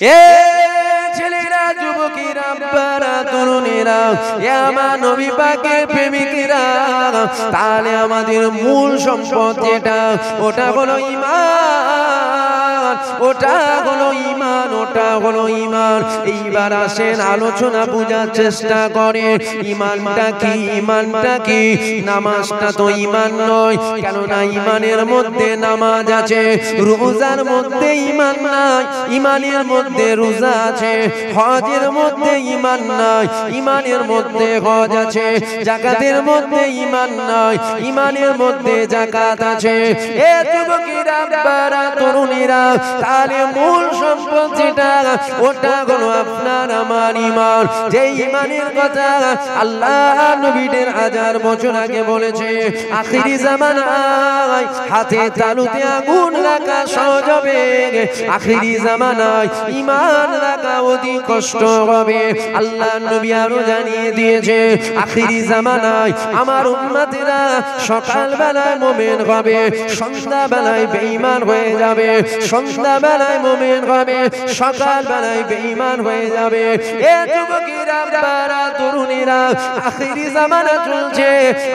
এ ছেলেরা, যুবকেরা, আব্বারা, তরুণেরা, এ আমার নবী পাকের প্রেমিকেরা, তাহলে আমাদের মূল সম্পদ যেটা, ওটা হলো ঈমান, ওটা হলো ঈমান, ওটা হলো ঈমান। এইবার আসেন আলোচনা বোঝার চেষ্টা করে, ঈমানটা কি? ঈমানটা কি? নামাজটা তো ঈমান নয়, কেননা ঈমানের মধ্যে নামাজ আছে, রোজার মধ্যে ঈমান নাই, ঈমানের মধ্যে রোজা আছে, হজের মধ্যে ঈমান নাই, ঈমানের মধ্যে হজ আছে, যাকাতের মধ্যে ঈমান নাই, ঈমানের মধ্যে যাকাত আছে। এ যুবকেরা, আব্বারা, তরুণীরা, তাহলে মূল সম্পদ যেটা, ওটা হলো আপনার আমার ঈমান। যে ঈমানের কথা আল্লাহ নবীদের 1000 বছর আগে বলেছে, আখিরি জামানায় হাতে তালুতে আগুন রাখা সহজ হবে, আখিরি জামানায় ঈমান রাখা অতি কষ্ট হবে। আল্লাহ নবী আরো জানিয়ে দিয়েছে, আখিরি জামানায় আমার উম্মতেরা সকাল বেলায় মুমিন হবে, সন্ধ্যা বেলায় বেঈমান হয়ে যাবে, সন্ধ্যা বেলায় মুমিন হবে, সকাল বেলায় বেঈমান হয়ে যাবে। এ যুবকেরা, আব্বারা, তরুণীরা, আখিরি জামানা চলছে,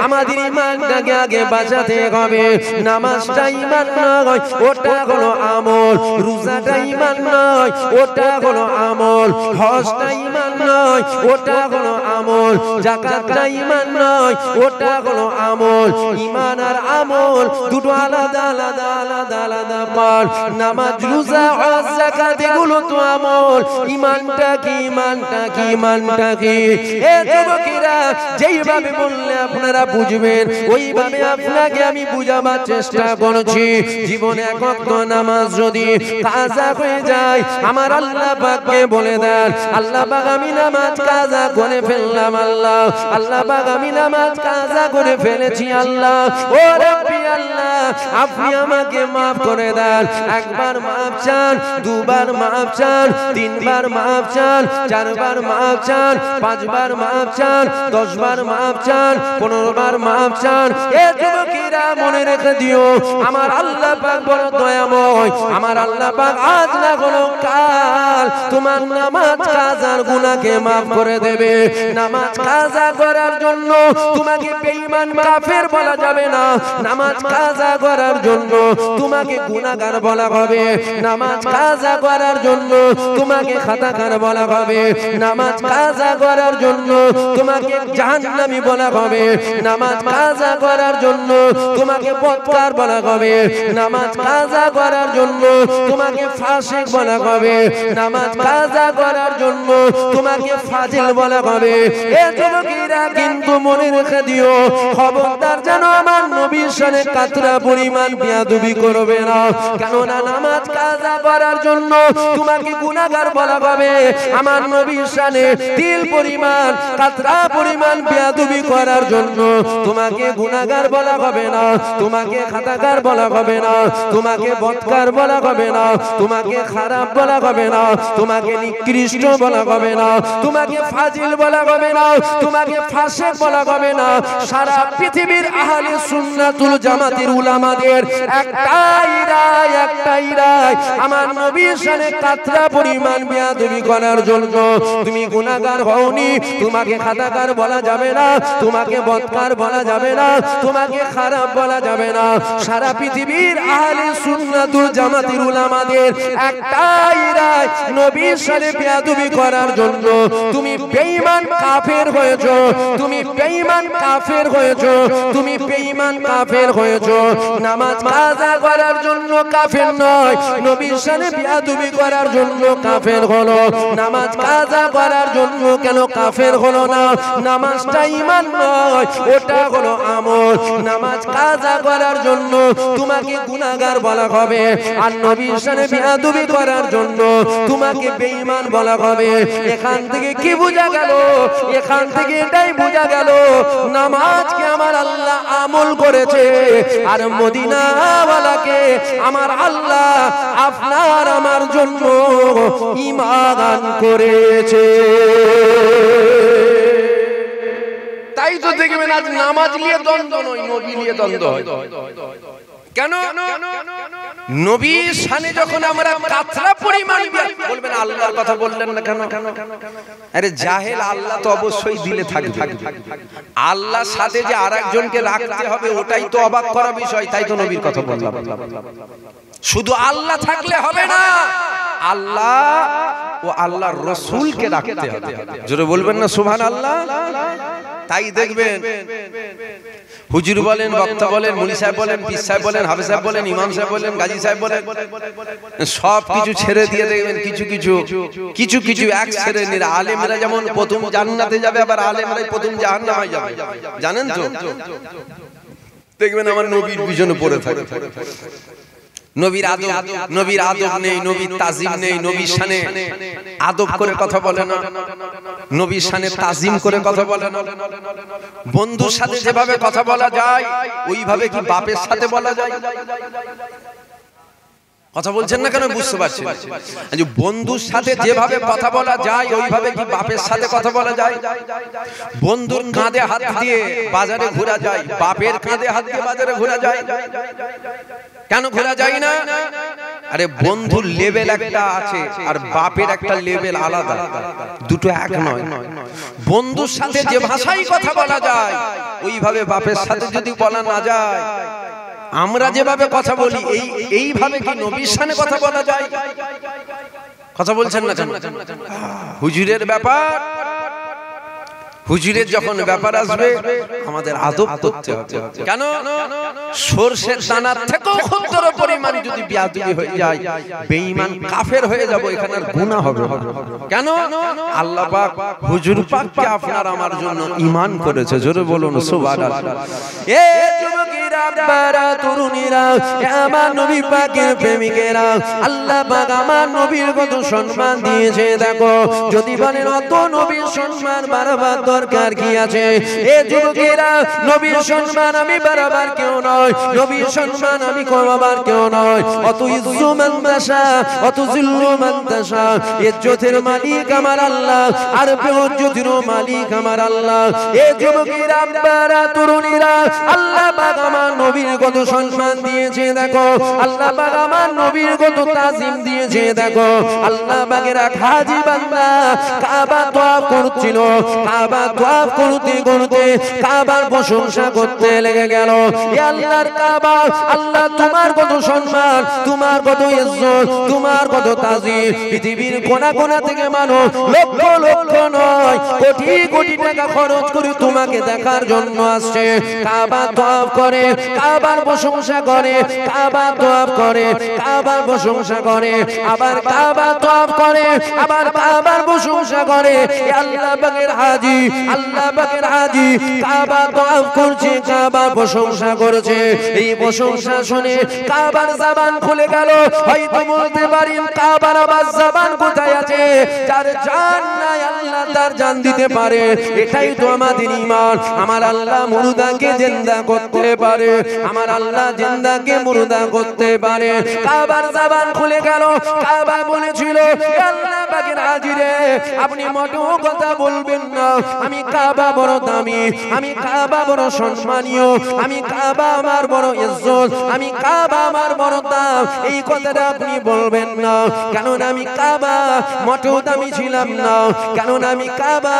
আমাদের ঈমানটাকে আগে বাঁচাতে হবে। নামাজটা ঈমান নয়, ওটা হলো আমল, রোজাটা ঈমান নয়, ওটা হলো আমল, হজটা ঈমান নয়, ওটা হলো আমল, যাকাতটা ঈমান নয়, ওটা হলো আমল। ঈমান আর আমল দুটো আলাদা আলাদা আলাদা আলাদা পার। নামাজ, রোজা, হজ, যাকাত এগুলো তো আমল, ঈমানটা কি? ঈমানটা কি? ঈমানটা কি? এ যুবকেরা, যেইভাবে বললে আপনারা বুঝবেন, ওইভাবে আপনাকে আমি বুঝাবার চেষ্টা করছি। জীবনে এক ওয়াক্ত নামাজ যদি কাজা হয়ে যায়, আমার আল্লাহ পাককে বলে দেন, আল্লাহ পাক আমি নামাজ কাজা করে ফেললাম, আল্লাহ, আল্লাহ পাক আমি নামাজ কাজা করে ফেলেছি, আল্লাহ, ও রব্বি আল্লাহ, আপনি আমাকে মাফ করে দেন। একবার মাফ চান, দুবার মাফ চান, তিনবার মাফ চান, চারবার মাফ চান, পাঁচবার মাফ চান, 10 বার মাফ চান, 15 বার মাফ চান। এ যুবকেরা, মনে রেখে দিও, আমার আল্লাহ পাক বড় দয়াময়, আমার আল্লাহ পাক আজ না হলো কাল তোমার নামাজ কাজার গুনাহকে মাফ করে দেবে। নামাজ কাজা করার জন্য তোমাকে বেঈমান কাফের বলা যাবে না, নামাজ কাজা করার জন্য তোমাকে গুনাহগার বলা হবে, নামাজ কাজা করার জন্য তোমাকে খাতাকার বলা হবে, নামাজ কাজা করার জন্য তোমাকে জাহান্নামী বলা হবে, নামাজ কাজা করার জন্য তোমাকে বদকার বলা হবে, নামাজ কাজা করার জন্য তোমাকে ফাসিক বলা হবে, নামাজ কাজা করার জন্য তোমাকে ফাজিল বলা হবে। এ যুবকেরা, কিন্তু মনে রেখে দিও, খবরদার যেন আমার নবীর শানে কাতরা পরিমাণ বেয়াদবি করবে না, কেননা নামাজ কাজা করার জন্য তোমাকে গুনাহগার বলা হবে, আমার নবীর শানে তিল পরিমাণ কাতরা পরিমাণ বেয়াদবি করার জন্য তোমাকে গুনাহগার বলা হবে না, তোমাকে খাতাকার বলা হবে না, তোমাকে বদকার বলা হবে না, তোমাকে খারাপ বলা হবে না, তোমাকে নিকৃষ্ট বলা হবে না, তোমাকে ফাজিল বলা হবে না, তোমাকে ফাসিক বলা হবে না। সারা পৃথিবীর আহলে সুন্নাতুল জামাতের উলামাদের একটাই রায়, একটাই রায়, আমার নবীর শানে কাতরা পরিমাণ বেয়াদবি করার জন্য তুমি গুনাহগার হওনি, তোমাকে খাতাকার বলা যাবে না, তোমাকে বদকার বলা যাবে না, তোমাকে খারাপ বলা যাবে না। সারা পৃথিবীর আহলে সুন্নাতুল জামাতের উলামাদের একটাই রায়, নবীর শানে বেয়াদবি করার জন্য তুমি বেঈমান কাফের হয়েছো, তুমি বেঈমান কাফের হয়েছো, তুমি বেঈমান কাফের হয়েছো। নামাজ কাজা করার জন্য কাফের নয়, নবীর শানে বেয়াদবি করার জন্য কাফের হলো। নামাজ কাজা করার জন্য কেন কাফের হলো না? নামাজটা ঈমান নয়, ওটা হলো আমল। নামাজ কাজা করার জন্য তোমাকে গুনাহগার বলা হবে, আর নবীর শানে বেয়াদবি করার জন্য তোমাকে বেঈমান বলা হবে। এখান থেকে কি বোঝা গেল? এখান থেকে এটাই বোঝা গেল, নামাজকে আমার আল্লাহ আমল করেছে, আর মদিনাওয়ালাকে আমার আল্লাহ আপনার আমার জন্য ঈমান করেছে। তাই তো দেখবেন আজ নামাজ নিয়ে দ্বন্দ্ব নয়, নবী নিয়ে দ্বন্দ্ব হয়। কেন? নবীর শানে যখন আমরা কাতরা পরিমাণ বলবেন আল্লাহর কথা বললেন না কেন? আরে জাহেল, আল্লাহ তো অবশ্যই দিলে থাকবে, আল্লাহর সাথে যে আরেকজনকে রাখতে হবে ওটাই তো অবাক করা বিষয়। তাই তো নবীর কথা বললাম, শুধু আল্লাহ থাকলে হবে না, আল্লাহ ও আল্লাহর রাসূলকে রাখতে হবে। জোরে বলবেন না সুবহানাল্লাহ? তাই দেখবেন হুজুর বলেন, বক্তা বলেন, মুলি সাহেব বলেন, পীর সাহেব বলেন, হাফেজ সাহেব বলেন, ইমাম সাহেব বলেন, গাজী সাহেব বলেন, সব কিছু ছেড়ে দিয়ে দেখবেন কিছু কিছু এক শ্রেণীর আলেমরা যেমন প্রথম জান্নাতে যাবে, আবার আলেমরাই প্রথম জাহান্নামে যাবে। জানেন তো? দেখবেন আমার নবীর পিছনে পড়ে থাকে। নবীর আদব নেই, নবীর তাজিম নেই, নবীর শানে আদব করে কথা বলে না, নবীর শানে তাজিম করে কথা বলে না। বন্ধুর সাথে যেভাবে কথা বলা যায় ওইভাবে কি বাপের সাথে বলা যায়? কথা বলছেন না কেন? বুঝতে পারছেন? বন্ধুর সাথে যেভাবে কথা বলা যায় ওইভাবে কি বাপের সাথে কথা বলা যায়? বন্ধুর কাঁধে হাত দিয়ে বাজারে ঘোরা যায়, বাপের কাঁধে হাত দিয়ে বাজারে ঘোরা যায়? কেন ঘোরা যায় না? আরে বন্ধুর লেভেল একটা আছে আর বাপের একটা লেভেল আলাদা, দুটো এক নয়। বন্ধুর সাথে যে ভাষায় কথা বলা যায় ওইভাবে বাপের সাথে যদি বলা না যায়, আমরা যেভাবে কথা বলি এইভাবে কি নবীর সামনে কথা বলা যায়? কথা বলছেন না কেন? হুজুরের ব্যাপার, হুজুরের যখন ব্যাপার আসবে আমাদের আদব করতে হবে। কেন? সরষের দানার থেকেও ক্ষুদ্র পরিমাণ যদি বেয়াদবি হয়ে যায়, বেঈমান কাফের হয়ে যাব, এখানে আর গুনাহ হবে। কেন? আল্লাহ পাক হুজুর পাককে আপনার আমার জন্য ঈমান করেছে। জোরে বলুন সুবহানাল্লাহ। এ যুবকেরা, বারা তরুণীরা, আমার নবী পাকের প্রেমিকেরা, আল্লাহ পাক আমার নবীর কত সম্মান দিয়েছে দেখো। যদি বলেন অত নবীর সম্মান বারবার দরকার কি আছে? এ যুবকেরা, নবীর সম্মান আমি বারবার কেউ নয়, নবীর সম্মান আমি কমাবার কেউ নয়। অত ইজ্জু মান তাশা, অত জিল্লু মান তাশা, ইজ্জতের মালিক আমার আল্লাহ, আর বেইজ্জতির মালিক আমার আল্লাহ। এ যুবকেরা, বারা তরুণীরা, আল্লাহ পাক আমার নবীর কত সম্মান দিয়েছে দেখো, আল্লাহ পাক আমার নবীর কত তাজিম দিয়েছে দেখো। আল্লাহ পাকের এক হাজী বান্দা কাবা তওয়াফ করছিল, কাবা তওয়াফ করতে করতে কাবার প্রশংসা করতে লেগে গেল। এ আল্লাহর কাবা, আল্লাহ তোমার কত সম্মান, তোমার কত ইজ্জত, তোমার কত তাজিম। পৃথিবীর কোণা কোণা থেকে মানুষ লক্ষ লক্ষ নয় কোটি কোটি টাকা খরচ করে তোমাকে দেখার জন্য আসছে। কাবা তওয়াফ করে, কাবার প্রশংসা করে, কাবা তওয়াফ করে, কাবার প্রশংসা করে, আবার কাবা তওয়াফ করে, আবার কাবার প্রশংসা করে। এ আল্লাহ পাকের হাজী, আল্লাহ পাকের হাজী কাবা তওয়াফ করছে, কাবার প্রশংসা করেছে। এই প্রশংসা শুনে কাবার জবান খুলে গেল। হয়তো বলতে পারেন কাবার আবার জবান কোথায় আছে? যার জান নাই আল্লাহ তার জান দিতে পারে, এটাই তো আমাদের ঈমান। আমার আল্লাহ মুর্দাকে জিন্দা করতে পারে, আমার আল্লাহ জিন্দাকে মুর্দা করতে পারে। কাবার জবান খুলে গেল। কাবা বলেছিল, আল্লাহ পাকের হাজী রে, আপনি মোটেও কথা বলবেন না, আমি কাবা বড় দামি, আমি কাবা বড় সম্মানীয়, আমি কাবা আমার বড় ইজ্জত, আমি কাবা আমার বড় দাম, এই কথাটা আপনি বলবেন না। কেননা আমি কাবা মোটেও দামি ছিলাম না, কেননা আমি কাবা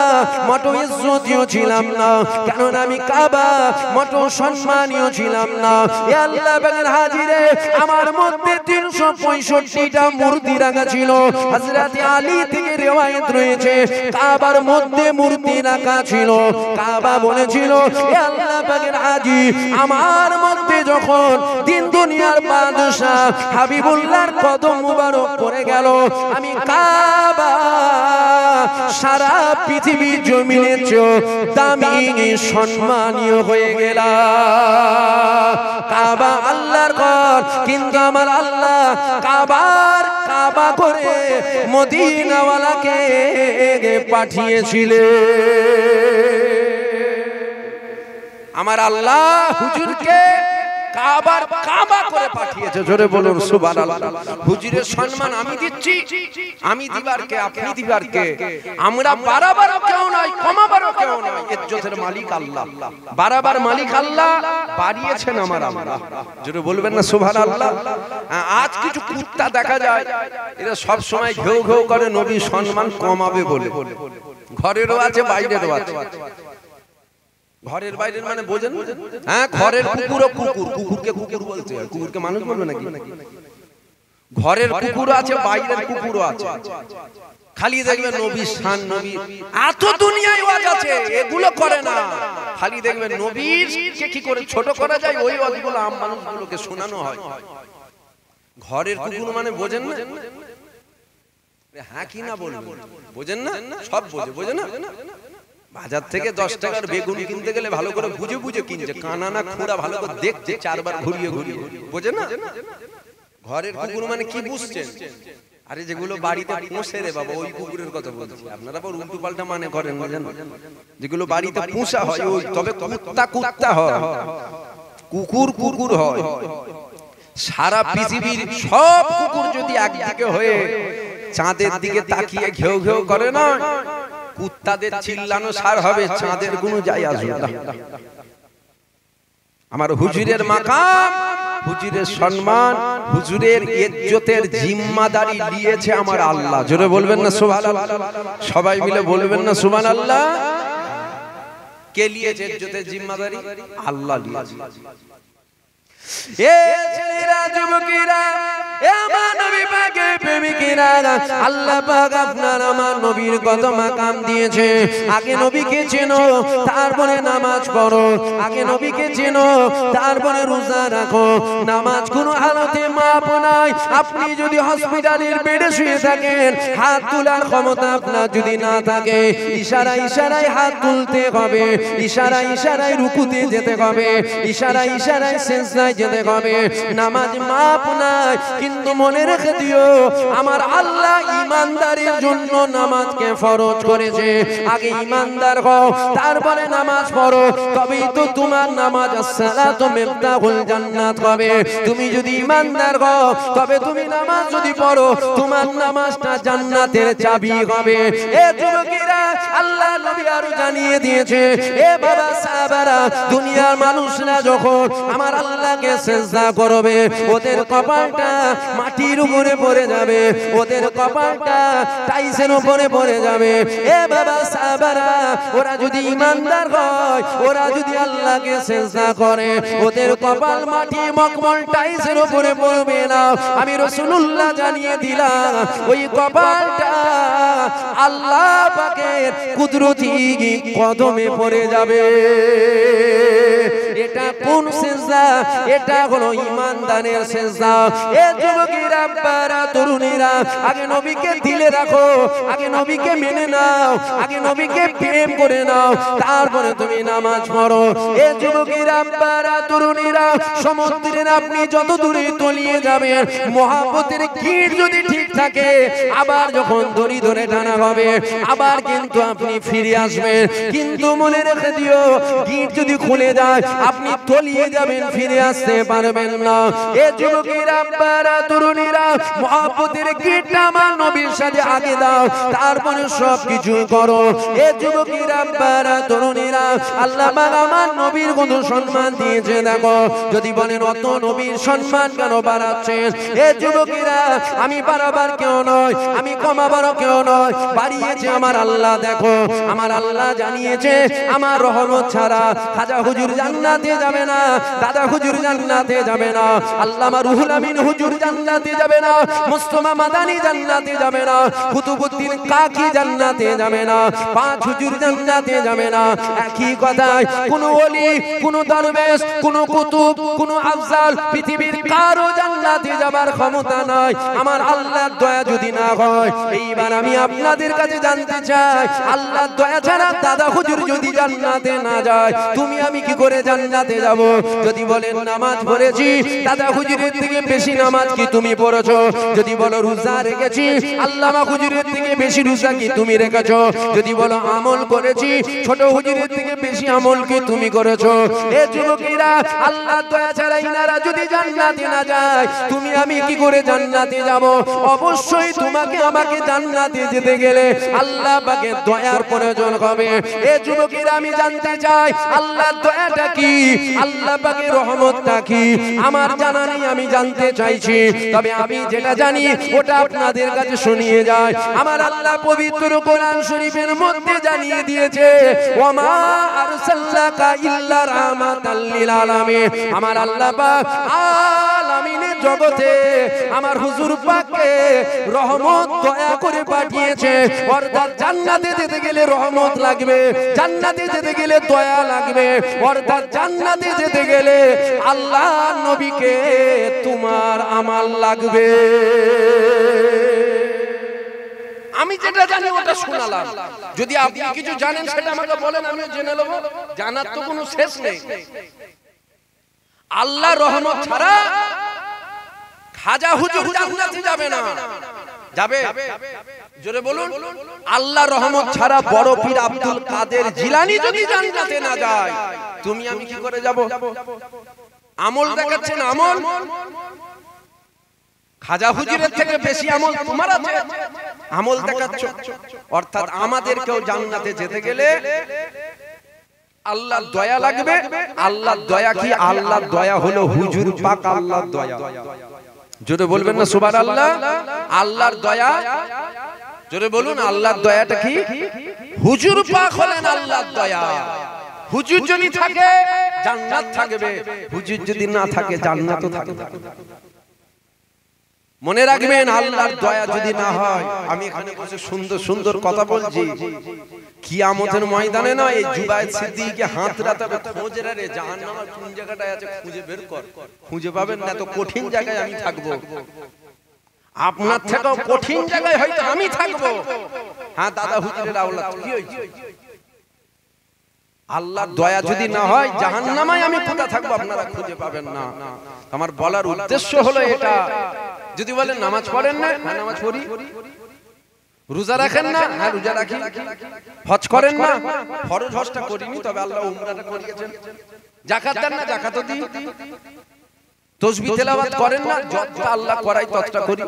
মোটেও ইজ্জতীয় ছিলাম না, কেননা আমি কাবা মোটেও সম্মানীয় ছিলাম না। এ আল্লাহ পাকের হাজী রে, আমার মধ্যে 365টা মূর্তি রাখা ছিল। হযরত আলী থেকে রিওয়ায়াত রয়েছে কাবার মধ্যে মূর্তি রাখা ছিল। কাবা বলেছিল, এ আল্লাহ পাকের হাজী, আমার মধ্যে যখন দিন দুনিয়ার বাদশা হাবিবুল্লাহর কদম মুবারক পড়ে গেল, আমি কাবা সারা পৃথিবী জমিনের চেয়ে দামি সম্মানীয় হয়ে গেলাম। কাবা আল্লাহর ঘর, কিন্তু আমার আল্লাহ কাবার কাবা করে মদিনাওয়ালাকে পাঠিয়েছিলেন। আমার আল্লাহ হুজুরকে কাবার কাবা করে পাঠিয়েছে। জোরে বলুন সুবহানাল্লাহ। হুজুরের সম্মান আমি দিচ্ছি, আমি দিবার কে, আপনি দিবার কে? আমরা বাড়াবারও কেউ নয়, কমাবারও কেউ নয়। ইজ্জতের মালিক আল্লাহ, বাড়াবার মালিক আল্লাহ, বাড়িয়েছেন আমার আল্লাহ। জোরে বলবেন না সুবহানাল্লাহ। আজ কিছু কুত্তা দেখা যায়, এরা সব সময় ঘেউ ঘেউ করে নবী সম্মান কমাবে বলে। ঘরেরও আছে, বাইরেরও আছে। ঘরের বাইরের মানে বোঝেন? হ্যাঁ, ঘরের কুকুরও কুকুর, কুকুরকে কুকুর বলতে হয়, কুকুরকে মানুষ বলবে নাকি? ঘরের কুকুরও আছে, বাইরের কুকুরও আছে। খালি দেখবেন নবী শান, নবী এত দুনিয়ায় ওয়াজ আছে, এগুলো করে না। খালি দেখবেন নবীকে কি করে ছোট করা যায়, ওই ওয়াজগুলো আম মানুষগুলোকে শোনানো হয়। ঘরের কুকুর মানে বোঝেন না? হ্যাঁ কি না বলবেন? বোঝেন না? সব বোঝে, বোঝে না? বাজার থেকে 10 টাকার বেগুন কিনতে গেলে ভালো করে বুঝে বুঝে কিনছে, কানা না খোঁড়া ভালো করে দেখছে, 4 বার ঘুরিয়ে ঘুরিয়ে। বোঝে না? ঘরের কুকুর মানে কি বুঝছেন? আরে যেগুলো বাড়িতে পোষে রে বাবা, ওই কুকুরের কথা বলছি। আপনারা আবার উল্টো পাল্টা মানে করেন, বুঝেন? যেগুলো বাড়িতে পোষা হয় ওই, তবে কুত্তা কুত্তা হয়, কুকুর কুকুর হয়। সারা পৃথিবীর সব কুকুর যদি একদিকে হয়ে চাঁদের দিকে তাকিয়ে ঘেউ ঘেউ করে না, কুত্তাদের চিল্লানো সার হবে, চাঁদের কোনো যায় আসবে না। আমার হুজুরের মাকাম, হুজুরের সম্মান, হুজুরের ইজ্জতের জিম্মাদারি নিয়েছে আমার আল্লাহ। জোরে বলবেন না সুবহানাল্লাহ? সবাই মিলে বলবেন না সুবহানাল্লাহ? কে নিয়েছে ইজ্জতের জিম্মাদারি? আল্লাহ নিয়েছে। এ ছেলেরা, যুবকেরা, এ আমার নবী পাকের প্রেমিকেরা, আল্লাহ পাক আপনার আমার নবীর কত মাকাম দিয়েছে। আগে নবীকে চেনো, তারপরে নামাজ পড়ো। আগে নবীকে চেনো, তারপরে রোজা রাখো। নামাজ কোনো হালতে মাপ নাই। আপনি যদি হসপিটালের বেডে শুয়ে থাকেন, হাত তোলার ক্ষমতা আপনার যদি না থাকে, ইশারা ইশারায় হাত তুলতে হবে, ইশারা ইশারায় রুকুতে যেতে হবে, ইশারা ইশারায় সিজদায় যেতে হবে। নামাজ মাপ নাই, কিন্তু মনে রেখে দিও আমার আল্লাহ ইমানদারের জন্য নামাজকে ফরজ করেছে। আগে ইমানদার হও, তারপরে নামাজ পড়ো, তবেই তো তোমার নামাজ আসসালাতু মিফতাহুল জান্নাত হবে। তুমি যদি ইমানদার হও, তবে তুমি নামাজ যদি পড়ো, তোমার নামাজটা জান্নাতের চাবি হবে। এ যুবকেরা, আল্লাহ নবী আরো জানিয়ে দিয়েছে, এ বাবা সাহাবারা, দুনিয়ার মানুষরা যখন আমার আল্লাহকে সিজদা করবে, ওদের কপালটা মাটির উপরে পড়ে যাবে, ওদের কপালটা টাইসের উপরে পড়ে যাবে। এ বাবা সাহাবারা, ওরা যদি ইমানদার হয়, ওরা যদি আল্লাহকে সিজদা করে, ওদের কপাল মাটি মকমল টাইসের উপরে পড়বে না। আমি রাসূলুল্লাহ জানিয়ে দিলাম, ওই কপালটা আল্লাহ পাকের কুদরতি কদমে পড়ে যাবে। এটা কোন সিজদা? এটা হলো ইমানদারের সিজদা। এ যুবকেরা, আব্বারা, তরুণীরা, আগে নবীকে দিলে রাখো, আগে নবীকে মেনে নাও, আগে নবীকে প্রেম করে নাও, তারপরে তুমি নামাজ পড়ো। এ যুবকেরা, আব্বারা, তরুণীরা, সমুদ্রের আপনি যত দূরে তলিয়ে যাবেন, মহব্বতের গিট যদি ঠিক থাকে, আবার যখন দড়ি ধরে টানা হবে, আবার কিন্তু আপনি ফিরে আসবেন। কিন্তু মনে রেখে দিও, গিট যদি খুলে যায়, আপনি তলিয়ে যাবেন, ফিরে আসতে পারবেন না। এ যুবকেরা, আব্বারা, তরুণীরা, মহব্বতের গিটটা আমার নবীর সাথে আগে দাও, তারপরে সব কিছু করো। এ যুবকেরা, আব্বারা, তরুণীরা, আল্লাহ পাক আমার নবীর কত সম্মান দিয়েছে দেখো। যদি বলেন অত নবীর সম্মান কেন বাড়াচ্ছেন? এ যুবকেরা, আমি বাড়াবার কেউ নয়, আমি কমাবারও কেউ নয়, বাড়িয়েছে আমার আল্লাহ। দেখো, আমার আল্লাহ জানিয়েছে, আমার রহমত ছাড়া খাজা হুজুর জান্নাতে যাবে না, দাদা হুজুর জান্নাতে যাবে না, আল্লামা রুহুল আমিন হুজুর জান্নাতে যাবে না, মুস্তাফা মাদানী জান্নাতে যাবে না, কুতুবউদ্দিন কাকি জান্নাতে যাবে না, পাঁচ হুজুর জান্নাতে যাবে না। একই কথায় কোন ওলি, কোন দরবেশ, কোন কুতুব, কোন আফজাল পৃথিবীর কারো জান্নাতে যাবার ক্ষমতা নাই আমার আল্লাহর দয়া যদি না হয়। এইবার আমি আপনাদের কাছে জানতে চাই, আল্লাহর দয়া ছাড়া দাদা হুজুর যদি জান্নাতে না যায়, তুমি আমি কি করে জান্নাতে জান্নাতে যাব। যদি বলেন নামাজ পড়েছি, দাদা হুজুরের থেকে বেশি নামাজ কি তুমি পড়েছো? যদি বলো রোজা রেখেছি, আল্লামা হুজুরের থেকে বেশি রোজা কি তুমি রেখেছো? যদি বলো আমল করেছি, ছোট হুজুরের থেকে বেশি আমল কি তুমি করেছো? এ যুবকেরা, আল্লাহর দয়া ছাড়া ইনারা যদি জান্নাতে না যায়, তুমি আমি কি করে জান্নাতে যাব? অবশ্যই তোমাকে আমাকে জান্নাতে যেতে গেলে আল্লাহ পাকের দয়ার প্রয়োজন হবে। এ যুবকেরা, আমি জানতে চাই আল্লাহর দয়াটা কি, আল্লাহ পাকের রহমতটা কি? আমার জানা নেই, আমি জানতে চাইছি। তবে আমি যেটা জানি ওটা আপনাদের কাছে শুনিয়ে যায়। আমার আল্লাহ পবিত্র কোরআন শরীফের মধ্যে জানিয়ে দিয়েছে, ওয়ামা আরসালনাকা ইল্লা রাহমাতাল লিল আলামিন। আমার আল্লাহ পাক আলামিনের জগতে আমার হুজুর পাককে রহমত দয়া করে পাঠিয়েছে। অর্থাৎ জান্নাতে যেতে গেলে রহমত লাগবে, জান্নাতে যেতে গেলে দয়া লাগবে, অর্থাৎ জান্নাতে যেতে গেলে আল্লাহ নবীকে তোমার আমাল লাগবে। আমি যেটা জানি ওটা শোনালাম। যদি আপনি কিছু জানেন সেটা আমাকে বলেন, আমি জেনে নেব। জানার তো কোনো শেষ নেই। আল্লাহ রহমত ছাড়া খাজা হুজুর জান্নাতে যাবে না। যাবে? জোরে বলুন। আল্লাহ রহমত ছাড়া বড় পীর আব্দুল কাদের জিলানী যদি জান্নাতে না যায়, তুমি আমি কি করে যাব? আমল দেখাচ্ছেন, আমল খাজা হুজুরের থেকে বেশি আমল তোমার আছে, আমল দেখাচ্ছ। অর্থাৎ আমাদেরকেও জান্নাতে যেতে গেলে আল্লাহর দয়া লাগবে। আল্লাহর দয়া কি? আল্লাহর দয়া হলো হুজুর পাক আল্লাহর দয়া। জোরে বলবেন না সুবহানাল্লাহ? আল্লাহর দয়া, জোরে বলুন। আল্লাহর দয়াটা কি? হুজুর পাক হলেন আল্লাহর দয়া। হুজুর যদি থাকে জান্নাত থাকবে, হুজুর যদি না থাকে জান্নাতও থাকবে। মনে রাখবেন, আল্লাহর দয়া যদি না হয়, আমি এখানে বসে সুন্দর সুন্দর কথা বলছি, কিয়ামতের ময়দানে নয়, এই জুবায়ের সিদ্দিককে হাত রাতাবে, খোঁজ রে জাহান্নামের কোন জায়গাটায় আছে খুঁজে বের কর। খুঁজে পাবেন না, তো কঠিন জায়গায় আমি থাকবো। আপনার থেকেও কঠিন জায়গায় হয়তো আমি থাকবো। হ্যাঁ, দাদা হুজুরের আওলাদ কি হইছে? আল্লাহর দয়া যদি না হয় জাহান্নামায় আমি কোথা থাকবো আপনারা খুঁজে পাবেন না। আমার বলার উদ্দেশ্য হলো এটা। যদি বলেন নামাজ পড়েন না, হ্যাঁ নামাজ পড়ি। রোজা রাখেন না, হ্যাঁ রোজা রাখি। হজ করেন না, ফরজ হজটা করিনি, তবে আল্লাহ উমরাটা করিয়েছেন। যাকাত দেন না, যাকাতও দিই। তাসবিহ তেলাওয়াত করেন না, যতটা আল্লাহ করাই ততটা করি।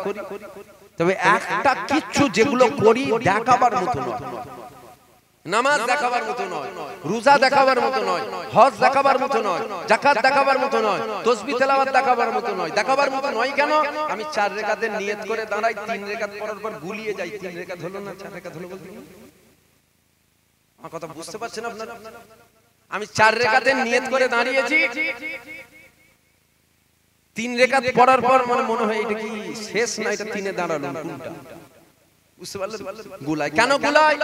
তবে একটা কিচ্ছু যেগুলো করি দেখাবার মতো নয়। নামাজ দেখাবার মতো নয়, রোজা দেখাবার মতো নয়, হজ দেখাবার মতো নয়, যাকাত দেখাবার মতো নয়, তাসবিহ তেলাওয়াত দেখাবার মতো নয়। দেখাবার মতো নয় কেন? আমি 4 রাকাতের নিয়ত করে দাঁড়াই, 3 রাকাত পড়ার পর গুলিয়ে যাই। 3 রাকাত হলো না, 4 রাকাত হলো বলতে আমার কথা বুঝতে পারছেন আপনারা? আমি 4 রাকাতের নিয়ত করে দাঁড়িয়েছি, 3 রাকাত পড়ার পর মনে হয় এটা কি শেষ না, এটা 3-এ দাঁড়ালো কোনটা? বুঝতে পারলেন? গুলাই কেন গুলাই?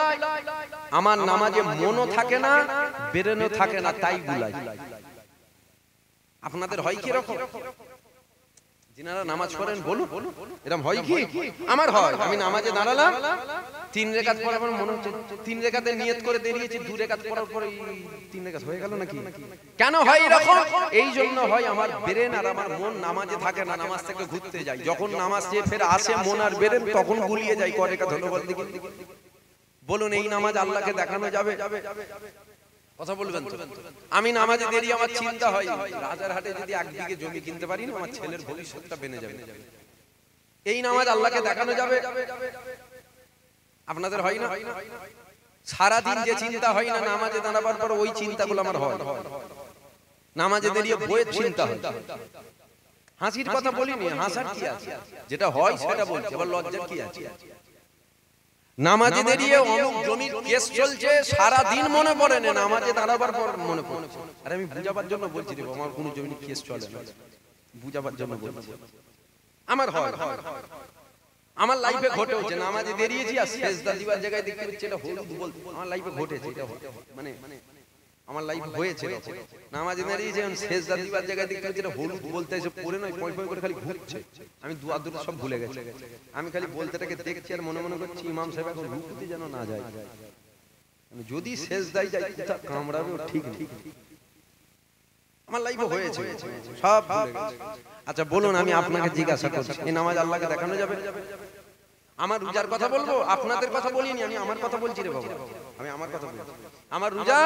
আমার নামাজে মনও থাকে না, বেরেনও থাকে না, তাই গুলাই। আপনাদের হয় কি রকম? যিনারা নামাজ পড়েন বলুন, এরকম হয় কি? আমার হয়। আমি নামাজে দাঁড়ালাম, 3 রাকাত পড়ার পর মনে হচ্ছে 3 রাকাতের নিয়ত করে দাঁড়িয়েছি, 2 রাকাত পড়ার পর 3 রাকাত হয়ে গেল নাকি? কেন হয় এরকম? এই জন্য হয় আমার ব্রেন আর আমার মন নামাজে থাকে না, নামাজ থেকে ঘুরতে যায়। যখন নামাজ থেকে ফের আসে মন আর ব্রেন, তখন গুলিয়ে যায়। ক রাকাত হলো বল দেখি। বলুন, এই নামাজ আল্লাহকে দেখানো যাবে? কথা বলবেন তো? আমি নামাজে দেরি, আমার চিন্তা হয় রাজারহাটে যদি 1 বিঘে জমি কিনতে পারি না, আমার ছেলের ভবিষ্যৎটা বেনে যাবে। এই নামাজ আল্লাহকে দেখানো যাবে? আপনাদের হয় না? সারা দিন যে চিন্তা হয় না, নামাজে দাঁড়াবার পর ওই চিন্তাগুলো আমার হয়। নামাজে দাঁড়িয়ে বইয়ের চিন্তা হয়। হাসির কথা বলিনি, হাসার কি আছে? যেটা হয় সেটা বলছি, আবার লজ্জার কি আছে? নামাজে দাঁড়িয়ে অমুক জমির কেস চলছে, সারা দিন মনে পড়ে না, নামাজে দাঁড়াবার পর মনে পড়ে। আরে আমি বুঝাবার জন্য বলছি রে, আমার কোনো জমির কেস চলে না, বুঝাবার জন্য বলছি। আমার হয়, আমার লাইফে ঘটেছে। নামাজে দাঁড়িয়েছি আর সেজদা দিবার জায়গায় দেখতে পাচ্ছি এটা হলুদ বল। আমার লাইফে ঘটেছে এটা, মানে আমার লাইফে হয়েছে। নামাজে দাঁড়িয়েছি, সেজদা দিবার জায়গায় দেখতে পাচ্ছি এটা হলুদ বলতে এসে পড়ে নয়, পয় পয় করে খালি ঘুরছে। আমি দুয়া দুটো সব ভুলে গেছি। আমি খালি বলতেটাকে দেখছি আর মনে মনে করছি ইমাম সাহেব এখন রুকুতে যেন না যায়। যদি সেজদায় যায় তা কামড়াবে ঠিক নেই। আমার লাইফে হয়েছে, সব ভুলে গেছি। আচ্ছা বলুন, আমি আপনাকে জিজ্ঞাসা করছি, এই নামাজ আল্লাহকে দেখানো যাবে? আমার রোজার কথা বলবো, আপনাদের কথা বলিনি, আমি আমার কথা বলছি রে বাবা, আমি আমার কথা বলছি। আমার রোজা,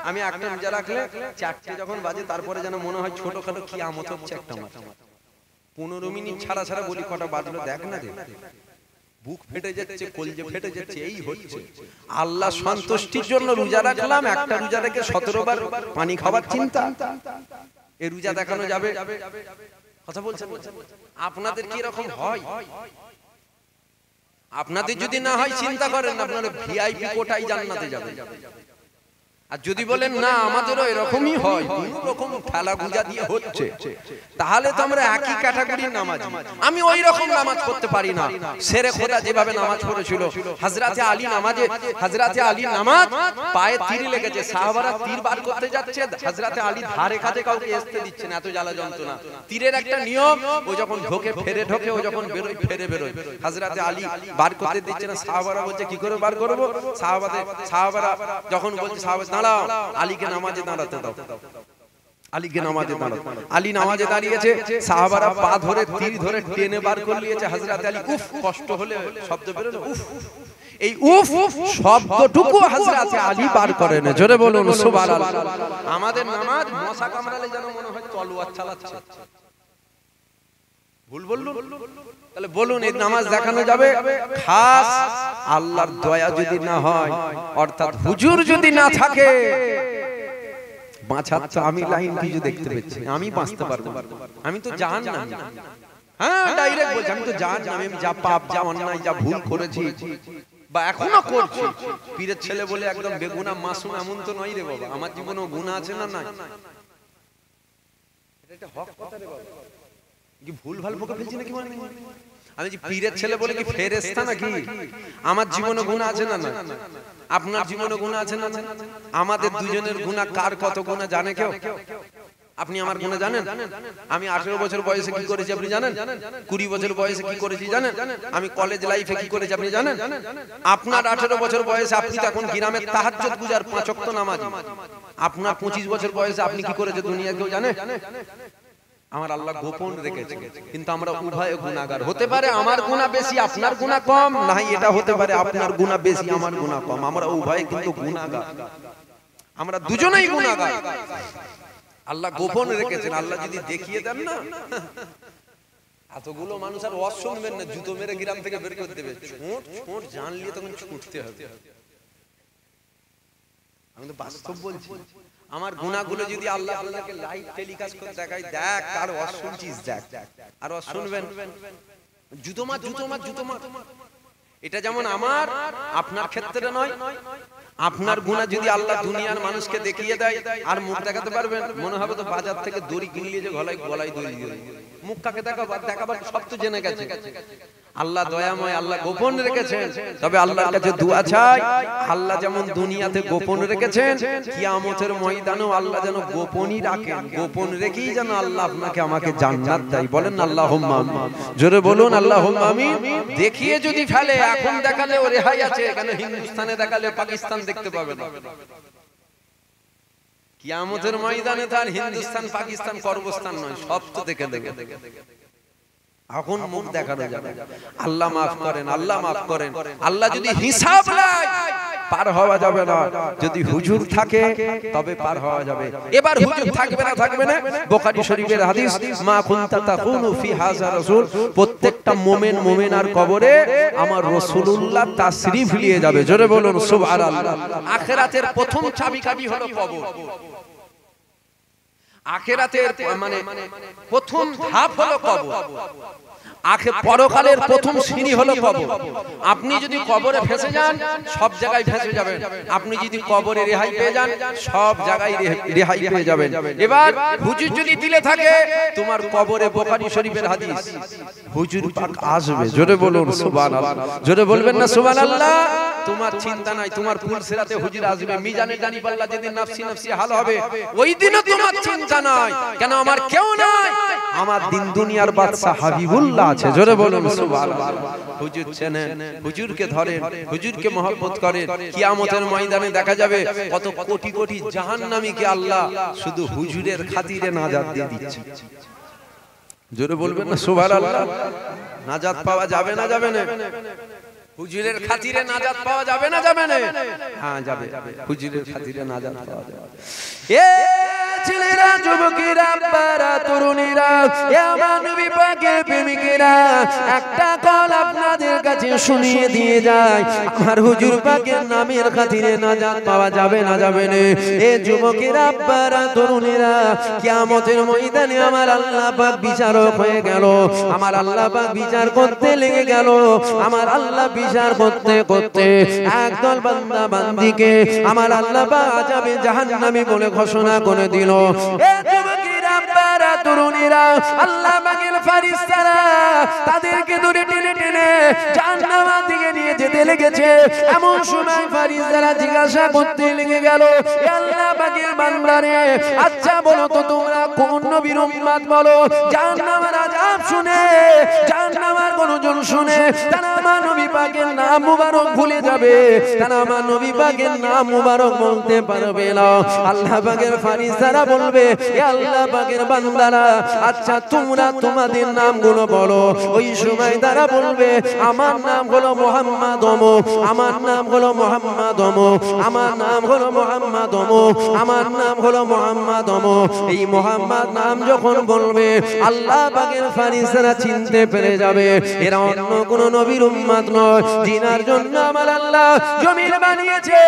আমি একটা রোজা রাখলে 4টে যখন বাজে তারপরে যেন মনে হয় ছোটখাটো কিয়ামত হচ্ছে একটা মাস। 15 মিনিট ছাড়া ছাড়া বলি কটা বাজলো দেখ না রে, বুক ফেটে যাচ্ছে, কলজে ফেটে যাচ্ছে, এই হচ্ছে। আল্লাহ সন্তুষ্টির জন্য রোজা রাখলাম, একটা রোজা রেখে 17 বার পানি খাবার চিন্তা, এই রোজা দেখানো যাবে? কথা বলছেন? আপনাদের কি এরকম হয়? আপনাদের যদি না হয় চিন্তা করেন, আপনারা ভিআইপি কোটায় জান্নাতে যাবেন। আর যদি বলেন না আমাদেরও এরকমই হয়, কোন রকম খেলা গুজা দিয়ে হচ্ছে, তাহলে তো আমরা একই ক্যাটাগরির নামাজ। আমি ওই রকম নামাজ পড়তে পারি না। শেরে খোদা যেভাবে নামাজ পড়েছিল, হযরতে আলী নামাজে, হযরতে আলী নামাজ পায়ে তীর লেগেছে, সাহাবারা তীর বার করতে যাচ্ছে, হযরতে আলী ধারে কাছে কাউকে আসতে দিচ্ছে না, এত জ্বালা যন্ত্রণা। তীরের একটা নিয়ম, ও যখন ঢোকে ফেরে ঢোকে, ও যখন বেরোয় ফেরে বেরোয়। হযরতে আলী বার করতে দিচ্ছে না, সাহাবারা বলছে কি করে বার করব? সাহাবারা যখন বলছে সাহাবা আলীকে নামাজে দাঁড়াতে দাও, আলীকে নামাজে দাঁড়াও। আলী নামাজে দাঁড়িয়েছে, সাহাবারা পা ধরে তীর ধরে টেনে বার করে নিয়েছে। হযরত আলী উফ, কষ্ট হলে শব্দ বের হলো উফ, এই উফ শব্দটুকু হযরত আলী বার করেন। জোরে বলুন সুবহানাল্লাহ। আমাদের নামাজ মশা কামড়ালে যেন মনে হয় তলোয়ার চালাচ্ছে। ভুল বললুম? তাহলে বলুন এই নামাজ দেখানো যাবে? খাস আল্লাহর দয়া যদি না হয়, অর্থাৎ হুজুর যদি না থাকে, বাঁচার তো আমি লাইন কিছু দেখতে পেয়েছি, আমি বাঁচতে পারবো? আমি তো জাহান্নাম। হ্যাঁ ডাইরেক্ট বলছি, আমি তো জাহান্নাম। আমি যা পাপ, যা অন্যায়, যা ভুল করেছি বা এখনো করছি, পীরের ছেলে বলে একদম বেগুনা মাসুম এমন তো নয় রে বাবা। আমার জীবনেও গুনাহ আছে না? নাই। এটা একটা হক কথা রে বাবা, কি ভুল ভাল বকে ফেলছি নাকি? মানে আমি যে পীরের ছেলে বলে কি ফেরেশতা নাকি? আমার জীবনে গুনাহ আছে না? না। আপনার জীবনে গুনাহ আছে না? আমাদের দুজনের গুনাহ কার কত গুনাহ জানে কেউ? আপনি আমার গুনাহ জানেন? আমি 18 বছর বয়সে কি করেছি আপনি জানেন? 20 বছর বয়সে কি করেছি জানেন? আমি কলেজ লাইফে কি করেছি আপনি জানেন? আপনার 18 বছর বয়সে আপনি তো এখন গ্রামের তাহাজ্জুদ গুজার 5 ওয়াক্ত নামাজি। আপনার 25 বছর বয়সে আপনি কি করেছে দুনিয়া কেউ জানে? আমার আল্লাহ গোপন রেখেছে, কিন্তু আমরা উভয় গুনাহগার। হতে পারে আমার গুনাহ বেশি আপনার গুনাহ কম, নাই এটা হতে পারে আপনার গুনাহ বেশি আমার গুনাহ কম, আমরা উভয় কিন্তু গুনাহগার, আমরা দুজনেই গুনাহগার। আল্লাহ গোপন রেখেছেন। আল্লাহ যদি দেখিয়ে দেন না, এতগুলো মানুষ আর ওয়াজ শুনবেন না, জুতো মেরে গ্রাম থেকে বের করে দেবে। ছোট জানলে তখন ছুটতে হবে। আমি তো বাস্তব বলছি। আমার গুনাহগুলো যদি আল্লাহ আপনাকে লাইভ টেলিকাস্ট করে দেখায়, দেখ আর ওয়াজ শুনছিস, দেখ আর ওয়াজ শুনবেন, জুতো মার। এটা যেমন আমার আপনার ক্ষেত্রে নয়। আপনার গুনাহ যদি আল্লাহ দুনিয়ার মানুষকে দেখিয়ে দেয়, আর মুখ দেখাতে পারবেন? মনে হবে তো বাজার থেকে দড়ি কিনলিয়ে যে গলায় দড়ি দিয়ে মুখ কাকে দেখাবার, সব তো জেনে গেছে। আল্লাহ দয়াময়, আল্লাহ গোপন রেখেছেন। তবে আল্লাহর কাছে দোয়া চাই, আল্লাহ যেমন দুনিয়াতে গোপন রেখেছেন, কিয়ামতের ময়দানেও আল্লাহ যেন গোপনই রাখেন। গোপন রেখেই যেন আল্লাহ আপনাকে আমাকে জান্নাত দেয়। বলেন আল্লাহুম্মা আমিন। জোরে বলুন আল্লাহুম্মা আমিন। দেখিয়ে যদি ফেলে, এখন দেখালে ও রেহাই আছে, এখানে হিন্দুস্তানে দেখালে পাকিস্তান দেখতে পাবে না। কিয়ামতের ময়দানে তার হিন্দুস্তান পাকিস্তান কর্মস্থান নয়, সব তো দেখে দেখে এখন মুখ দেখানো যাবে। আল্লাহ মাফ করেন, আল্লাহ মাফ করেন। আল্লাহ যদি হিসাব নেয়, পার হওয়া যাবে না। যদি হুজুর থাকে তবে পার হওয়া যাবে। এবার হুজুর থাকবে না, থাকবে না। বুখারী শরীফের হাদিস, মা কুনতা তাকুনু ফি হাযা রাসূল, প্রত্যেকটা মুমিন মুমিনার কবরে আমার রাসূলুল্লাহ তাশরীফ নিয়ে যাবে। জোরে বলুন সুবহানাল্লাহ। আখিরাতের প্রথম চাবিকাঠি হলো কবর। আখিরাতের মানে প্রথম ধাপ হলো কবর। পরকালের প্রথম সিঁড়ি হলো কবর। আপনি যদি কবরে ফেঁসে যান, সব জায়গায় ফেঁসে যাবেন। আপনি যদি কবরে রেহাই পেয়ে যান, সব জায়গায় রেহাই পেয়ে যাবেন। এবার হুজুর যদি দিলে থাকে, তোমার কবরে, বুখারী শরীফের হাদিস, হুজুর পাক আসবে। জোরে বলুন সুবহানাল্লাহ। জোরে বলবেন না সুবহানাল্লাহ? তোমার চিন্তা নাই, তোমার পুলসিরাতে হুজুর আসবে, মিজানে দানি পাল্লা যেদিন নাফসি নাফসি হাল হবে ওই দিনও তোমার চিন্তা নাই। কেন? আমার কেউ নাই, আমার দিন দুনিয়ার বাদশা হাবিবুল্লাহ আছে। জোরে বলুন সুবহানাল্লাহ। হুজুর চেনেন, হুজুরকে ধরেন, হুজুরকে মহব্বত করেন। কিয়ামতের ময়দানে দেখা যাবে কত কোটি কোটি জাহান্নামীকে আল্লাহ শুধু হুজুরের খাতিরে নাজাত দিয়ে দিচ্ছে। জোরে বলবেন না সুবহানাল্লাহ। নাজাত পাওয়া যাবে না যাবে না? হুজুরের খাতিরে নাজাত পাওয়া যাবে না যাবে না? হ্যাঁ যাবে, হুজুরের খাতিরে নাজাত পাওয়া যাবে। এ ছেলেরা, যুবকেরা, আব্বারা, তরুণীরা, এ আমার নবী পাকের প্রেমিকেরা, একটা কল আপনাদের কাছে শুনিয়ে দিয়ে যায়, আমার হুজুর পাকের নামের খাতিরে নাজাত পাওয়া যাবে না যাবে না? এ যুবকেরা, আব্বারা, তরুণীরা, কিয়ামতের ময়দানে আমার আল্লাহ পাক বিচারক হয়ে গেল। আমার আল্লাহ পাক বিচার করতে লেগে গেল। আমার আল্লাহ বিচার করতে করতে একদল বান্দা বান্দিকে আমার আল্লাহ পাক আযাবে জাহান্নামী বলে ঘোষণা করে দিল। এ যুবকেরা, আব্বারা, তরুণীরা, আল্লাহ পাকের ফেরেশতারা তাদেরকে ধরে টেনে টেনে জাহান্নামের দিকে নিয়ে যেতে লেগেছে। এমন সময় ফেরেশতারা জিজ্ঞাসা করতে লেগে গেল, এ আল্লাহ পাকের বান্দারে, আচ্ছা বলো তো তোমরা কোন নবীর উম্মত বলো? জাহান্নামের আযাব শুনে, জাহান্নামের গর্জন শুনে তারা আমার নবী পাকের নাম মুবারক ভুলে যাবে, তারা আমার নবী পাকের নাম মুবারক বলতে পারবে না। আল্লাহ পাকের ফেরেশতারা বলবে, এ আল্লাহ পাকের বান্দারা, আচ্ছা তোমরা তোমাদের নামগুলো বলো। ওই সময় তারা বলবে, আমার নাম হলো মুহাম্মদ, আমার নাম হলো মুহাম্মদ, আমার নাম হলো মুহাম্মদ, আমার নাম হলো মুহাম্মদ। এই মুহাম্মদ নাম যখন বলবে আল্লাহ পাকের ফেরেশতারা চিনতে পেরে যাবে এরা অন্য কোন নবীর উম্মত নয়, জিনার জন্য আমার আল্লাহ জমিন বানিয়েছে,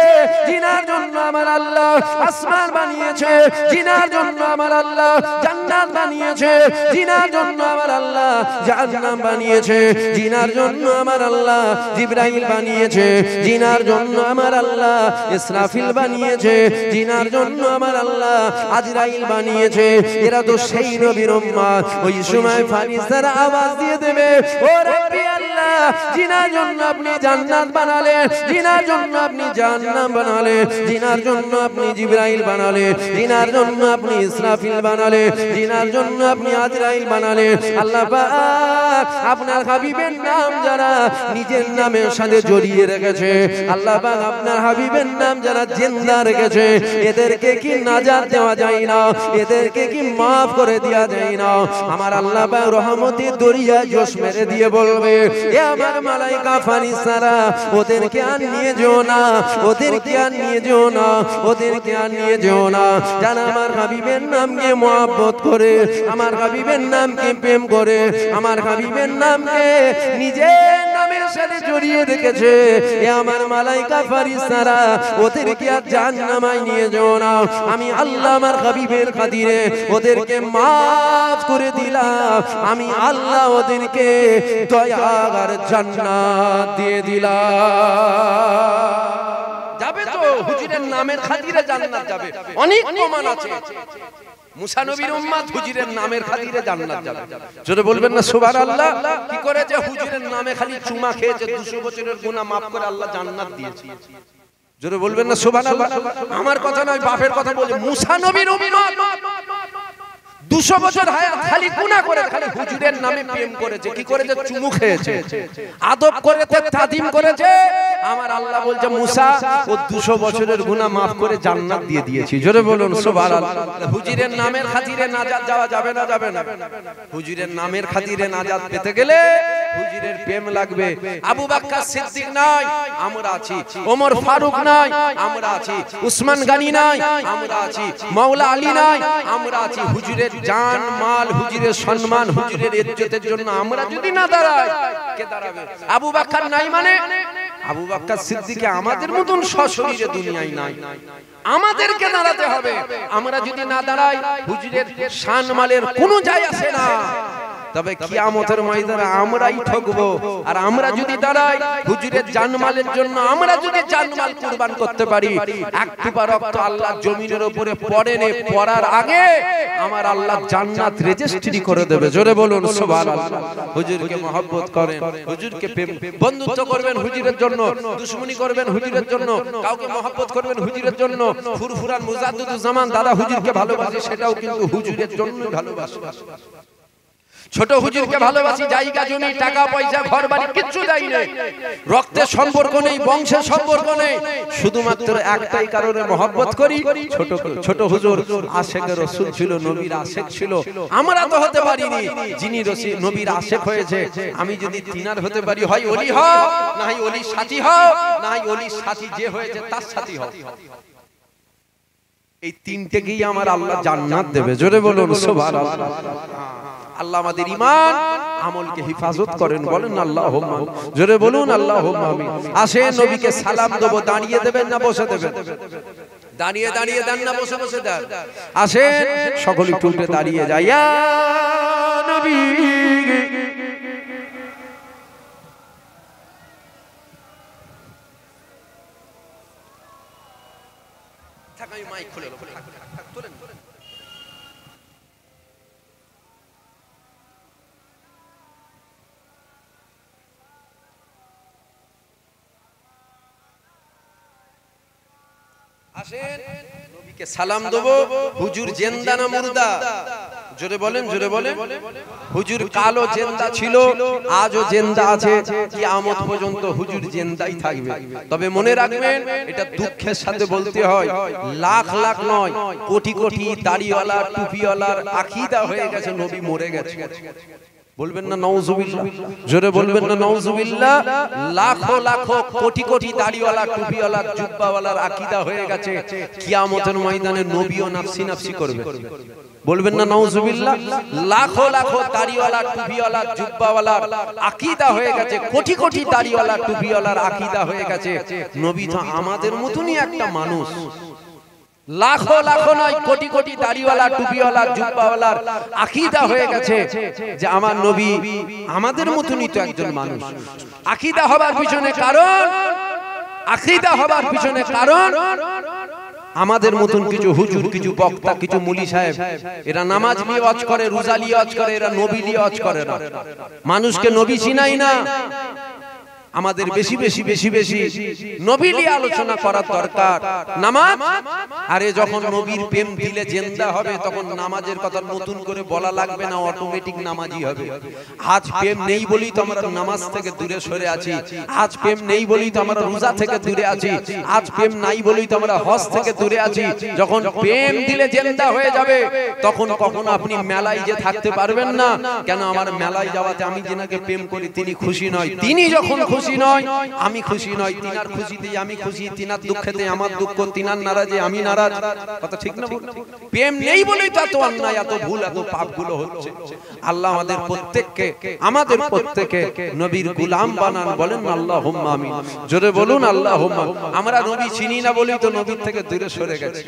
জিনার জন্য আমার আল্লাহ আসমান বানিয়েছে, জিনার জন্য আমার আল্লাহ জান্নাত বানিয়েছে, জিনার জন্য আমার আল্লাহ জাহান্নাম বানিয়েছে, জিনার জন্য আমার আল্লাহ জিবরাইল বানিয়েছে, জিনার জন্য আমার আল্লাহ ইসরাফিল বানিয়েছে, জিনার জন্য আমার আল্লাহ আজরাইল বানিয়েছে। এরা তো সেই নবীর উম্মত। ওই সময় ফেরেশতারা আওয়াজ দিয়ে দেবে, ও রব্বি আল্লাহ, জিনার জন্য আপনি জান্নাত বানালেন, জিনার জন্য আপনি জাহান্নাম বানালেন, জিনার জন্য আপনি জিবরাইল বানালেন, জিনার জন্য আপনি ইসরাফিল বানালেন, জিনার জন্য আপনি আজরাইল বানালেন। আল্লাহ পাক আপনার হাবিবের নাম যারা নিজের নামের সাথে জড়িয়ে রেখেছে, আল্লাহ পাক আপনার হাবিবের নাম যারা জিন্দা রেখেছে, এদেরকে কি নাজাত দেওয়া যায় না? এদেরকে কি মাফ করে দেওয়া যায় না? আমার আল্লাহ পাক রহমতের দরিয়া জোশ মেরে দিয়ে বলবে, এ আমার মালাইকা ফেরেশতারা, ওদেরকে আর নিয়ে যেও না, ওদেরকে আর নিয়ে যেও না, ওদেরকে আর নিয়ে যেও না। যারা আমার হাবিবের নামকে মহব্বত করে, আমার হাবিবের নামকে প্রেম করে, আমার হাবিবের নামকে নিজের নামের সাথে জড়িয়ে রেখেছে, এ আমার মালাইকা ফেরেশতারা, ওদেরকে আর জাহান্নামে নিয়ে যেও না। আমি আল্লাহ আমার হাবিবের খাতিরে ওদেরকে মাফ করে দিলাম, আমি আল্লাহ ওদেরকে দয়ার জান্নাত দিয়ে দিলাম। যাবে তো হুজুরের নামের খাতিরে জান্নাত যাবে, অনেক প্রমাণ আছে। মুসা নবীর উম্মত হুজুরের নামের খাতিরে জান্নাত যাবে। জোরে বলবেন না সুবহানাল্লাহ। কি করে যে হুজুরের নামে খালি চুমা খেয়েছে 200 বছরের গুনাহ maaf করে আল্লাহ জান্নাত দিয়েছে। জোরে বলবেন না সুবহানাল্লাহ। আমার কথা নয়, বাপের কথা বলে। মুসা নবীর উম্মত 200 বছর হায়াত খালি গুনাহ করে, খালি হুজুরের নামে প্রেম করেছে, কি করেছে? চুমু খেয়েছে, আদব করেছে, তাজিম করেছে। আমার আল্লাহ বলছে মুসা ও 200 বছরের গুনাহ maaf করে জান্নাত দিয়ে দিয়েছি। জোরে বলুন সুবহানাল্লাহ। হুজুরের নামের খাতিরে নাজাত যাওয়া যাবে না যাবে না? হুজুরের নামের খাতিরে নাজাত পেতে গেলে হুজুরের প্রেম লাগবে। আবু বকর সিদ্দিক নাই, আমরা আছি। ওমর ফারুক নাই, আমরা আছি। উসমান গনি নাই, আমরা আছি। মাওলা আলী নাই, আমরা আছি। হুজুরের জান মাল, হুজুরের সম্মান, হুজুরের ইজ্জতের জন্য আমরা যদি না দাঁড়াই, কে দাঁড়াবে? আবু বকর নাই মানে আবু বকর সিদ্দিক আমাদের মতন সশরীরে দুনিয়ায় নাই, আমাদেরকে দাঁড়াতে হবে। আমরা যদি না দাঁড়াই হুজুরের শান মালের কোনো যায় আসে না। তবে কিয়ামতের ময়দানে আমরাই ঠকবো। আর আমরা যদি দাঁড়াই হুজুরের জানমালের জন্য, আমরা যদি জানমাল কুরবান করতে পারি, এক টিপা রক্ত আল্লাহর জমিনের উপরে পড়েনে, পড়ার আগে আমার আল্লাহ জান্নাত রেজিস্ট্রি করে দেবে। জোরে বলুন সুবহানাল্লাহ। হুজুরকে মহব্বত করেন, হুজুরকে বন্ধুত্ব করবেন হুজুরের জন্য, দুশমনি করবেন হুজুরের জন্য, কাউকে মহব্বত করবেন হুজুরের জন্য। ফুরফুরান মুজাদ্দিদুজ জামান দাদা হুজুরকে ভালোবাসে, সেটাও কিন্তু হুজুরের জন্য ভালোবাসে। ছোট হুজুরকে ভালোবাসি, জায়গা জমি টাকা পয়সা ঘর বাড়ি কিচ্ছু দেই না, রক্তের সম্পর্ক নেই, বংশের সম্পর্ক নেই, শুধুমাত্র একটাই কারণে মহব্বত করি, ছোট হুজুর আশেকের রাসূল ছিল, নবীর আশেক ছিল। আমরা তো হতে পারিনি, যিনি নবীর আশেক হয়েছে, আমি যদি তিনার হতে পারি, হয় ওলি হও, না হয় ওলির সাথী হও, না হয় ওলির সাথী যে হয়েছে তার সাথী হও। এই তিনটেকেই আমার আল্লাহ জান্নাত দেবে। জোরে বলুন সুবহানাল্লাহ। আল্লাহ আমাদের ঈমান আমলকে হেফাজত করেন, বলেন আল্লাহুম্মা। জোরে বলুন আল্লাহুম্মা আমিন। আসেন নবীকে সালাম দেব, দাঁড়িয়ে দেবেন না বসে দেবেন? দাঁড়িয়ে দাঁড়িয়ে দেন না বসে বসে দেন? আসেন সকলে একটু উঠে দাঁড়িয়ে যাই। ইয়া নবী থাক, আমি মাইক খুলে দেব, থাক তোলেন। আসেন নবীকে সালাম দেব। হুজুর জিন্দা না মুর্দা? জোরে বলেন, জোরে বলেন। হুজুর কালো জিন্দা ছিল, আজও জিন্দা আছে, কিয়ামত পর্যন্ত হুজুর জিন্দাই থাকবে। তবে মনে রাখবেন, এটা দুঃখের সাথে বলতে হয়, লাখ লাখ নয়, কোটি কোটি দাড়িওয়ালা টুপিওয়ালার আকীদা হয়ে গেছে নবী মরে গেছে। বলবেন না নাউজুবিল্লাহ? জোরে বলবেন না নাউজুবিল্লাহ? লাখো লাখো কোটি কোটি দাড়িওয়ালা টুপিওয়ালা জুব্বাওয়ালার আকীদা হয়ে গেছে, কিয়ামতের ময়দানে নবীও নাফসি নাফসি করবে। বলবেন না নাউজুবিল্লাহ? লাখো লাখো দাড়িওয়ালা টুপিওয়ালা জুব্বাওয়ালার আকীদা হয়ে গেছে, কোটি কোটি দাড়িওয়ালা টুপিওয়ালার আকীদা হয়ে গেছে, নবী তো আমাদের মতনই একটা মানুষ। লাখো লাখো নয়, কোটি কোটি দাড়িওয়ালা টুপিওয়ালা জুব্বাওয়ালার আকীদা হয়ে গেছে যে আমার নবী আমাদের মতনই তো একজন মানুষ। আকীদা হবার পিছনে কারণ, আকীদা হবার পিছনে কারণ আমাদের মতন কিছু হুজুর, কিছু বক্তা, কিছু মুলি সাহেব, এরা নামাজ নিয়ে ওয়াজ করে, রোজা নিয়ে ওয়াজ করে, এরা নবী নিয়ে ওয়াজ করে না, মানুষকে নবী চিনাই না। আমাদের বেশি বেশি বেশি বেশি নবী নিয়ে আলোচনা করার দরকার। নামাজ, আরে যখন নবীর প্রেম দিলে জিন্দা হবে, তখন নামাজের কথা নতুন করে বলা লাগবে না, অটোমেটিক নামাজি হবে। আজ প্রেম নেই বলেই তো আমরা নামাজ থেকে দূরে সরে আছি, আজ প্রেম নেই বলেই তো আমরা রোজা থেকে দূরে আছি, আজ প্রেম নাই বলেই তো আমরা হজ থেকে দূরে আছি। যখন প্রেম দিলে জিন্দা হয়ে যাবে, তখন কখনো আপনি মেলায় যে থাকতে পারবেন না। কেন? আমার মেলায় যাওয়াতে আমি যেনাকে প্রেম করি তিনি খুশি নয়, তিনি যখন খুশি নয় আমি খুশি নয়, তিনার খুশিতে আমি খুশি, তিনার দুঃখেতে আমার দুঃখ, তিনার নারাজে আমি নারাজ। কথা ঠিক না? প্রেম নেই বলেই তো এত অন্যায়, এত ভুল, এত পাপগুলো হচ্ছে। আল্লাহ আমাদের প্রত্যেককে নবীর গোলাম বানান, বলেন আল্লাহুম্মা আমিন। জোরে বলুন আল্লাহুম্মা। আমরা নবী চিনি না বলেই তো নবীর থেকে দূরে সরে গেছি।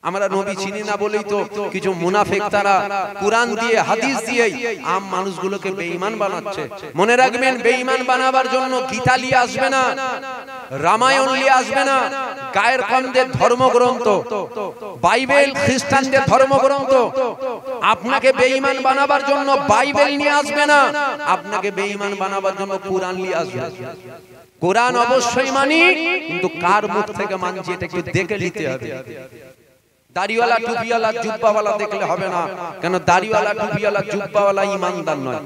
আমরা নবী চিনি না বলেই তো কিছু মুনাফিক তারা কুরআন দিয়ে, হাদিস দিয়ে আম মানুষগুলোকে বেঈমান বানাচ্ছে। মনে রাখবেন, বেঈমান বানাবার জন্য গীতা নিয়ে আসবে না, রামায়ণ নিয়ে আসবে না, গায়ের কমদের ধর্মগ্রন্থ, বাইবেল খ্রিস্টানদের ধর্মগ্রন্থ। আপনাকে বেঈমান বানাবার জন্য বাইবেল নিয়ে আসবে না, আপনাকে বেঈমান বানাবার জন্য কুরআন নিয়ে আসবে। কুরআন অবশ্যই মানি, কিন্তু কার মুখ থেকে মানছি এটা একটু দেখে নিতে হবে। দাড়িওয়ালা টুপিওয়ালা জুব্বাওয়ালা দেখলে হবে না, কেন? দাড়িওয়ালা টুপিওয়ালা জুব্বাওয়ালা ঈমানদার নয়।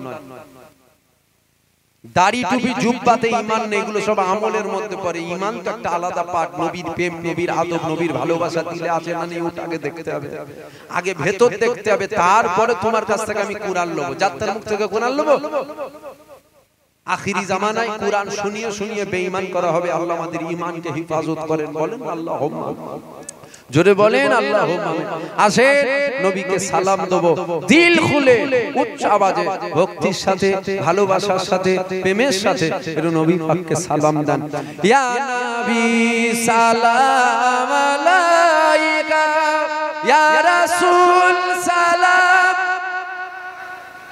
দাড়ি টুপি জুব্বাতে ঈমান নেই, এগুলো সব আমলের মধ্যে পড়ে। ঈমান তো একটা আলাদা পার্ট। নবীর প্রেম, নবীর আদব, নবীর ভালোবাসা দিলে আছে না নেই, ওটা আগে দেখতে হবে, আগে ভেতর দেখতে হবে, তারপরে তোমার কাছ থেকে আমি কুরআন লব। যাত্রার মুখ থেকে কুরআন লব? আখিরি জামানায় কুরআন শুনিয়ে শুনিয়ে বেঈমান করা হবে। আল্লাহ আমাদের ঈমানকে হেফাজত করেন, বলেন আল্লাহুম্মা। জোরে বলেন আল্লাহুম্মা। আসেন নবীকে সালাম দেব দিল খুলে, উচ্চ আওয়াজে, ভক্তির সাথে, ভালোবাসার সাথে, প্রেমের সাথে একটু নবী পাককে সালাম দেন। ইয়া নবী সালাম আলাইকা, ইয়া রাসূল সালাম,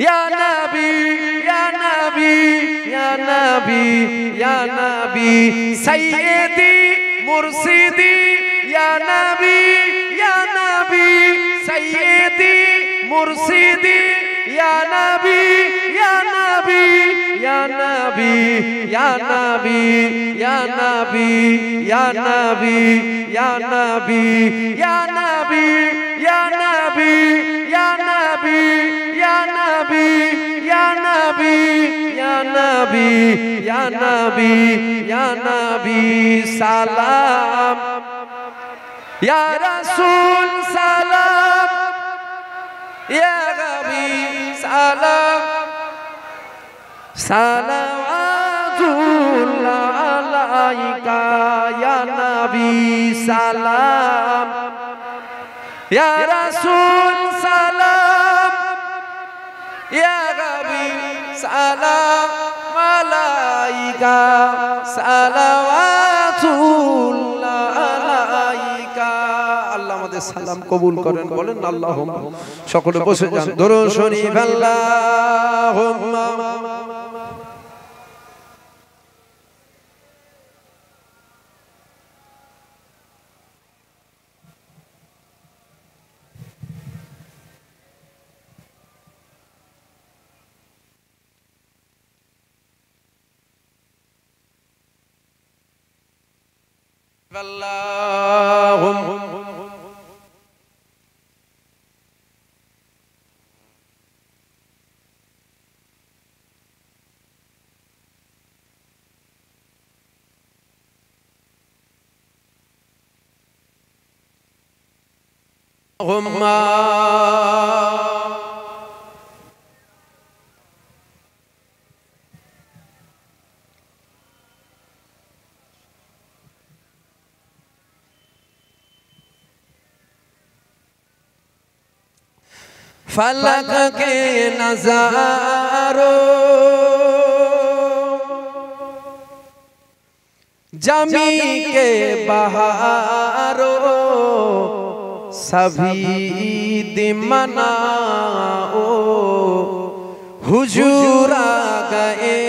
या नबी या नबी या नबी या नबी सैयदी मुर्शिदी या नबी सैयदी मुर्शिदी या नबी या नबी या नबी या नबी या नबी या नबी या नबी या नबी या नबी या नबी या नबी या नबी या नबी या नबी या नबी सलाम या रसूल सलाम या नबी सलाम सलावतुल्लाह अलैका या नबी सलाम या रसूल सलाम या नबी सलाम अलैका सलावतुल्लाह अलैका। আল্লাহ আমাদের সালাম কবুল করেন, বলেন আল্লাহুম্মা। সকলে বসে যান, দরুদ শরীফ আল্লাহুম্মা। फलक के नज़ारों जमी के बहारों सभी दिमनाओ हुजूर आ गए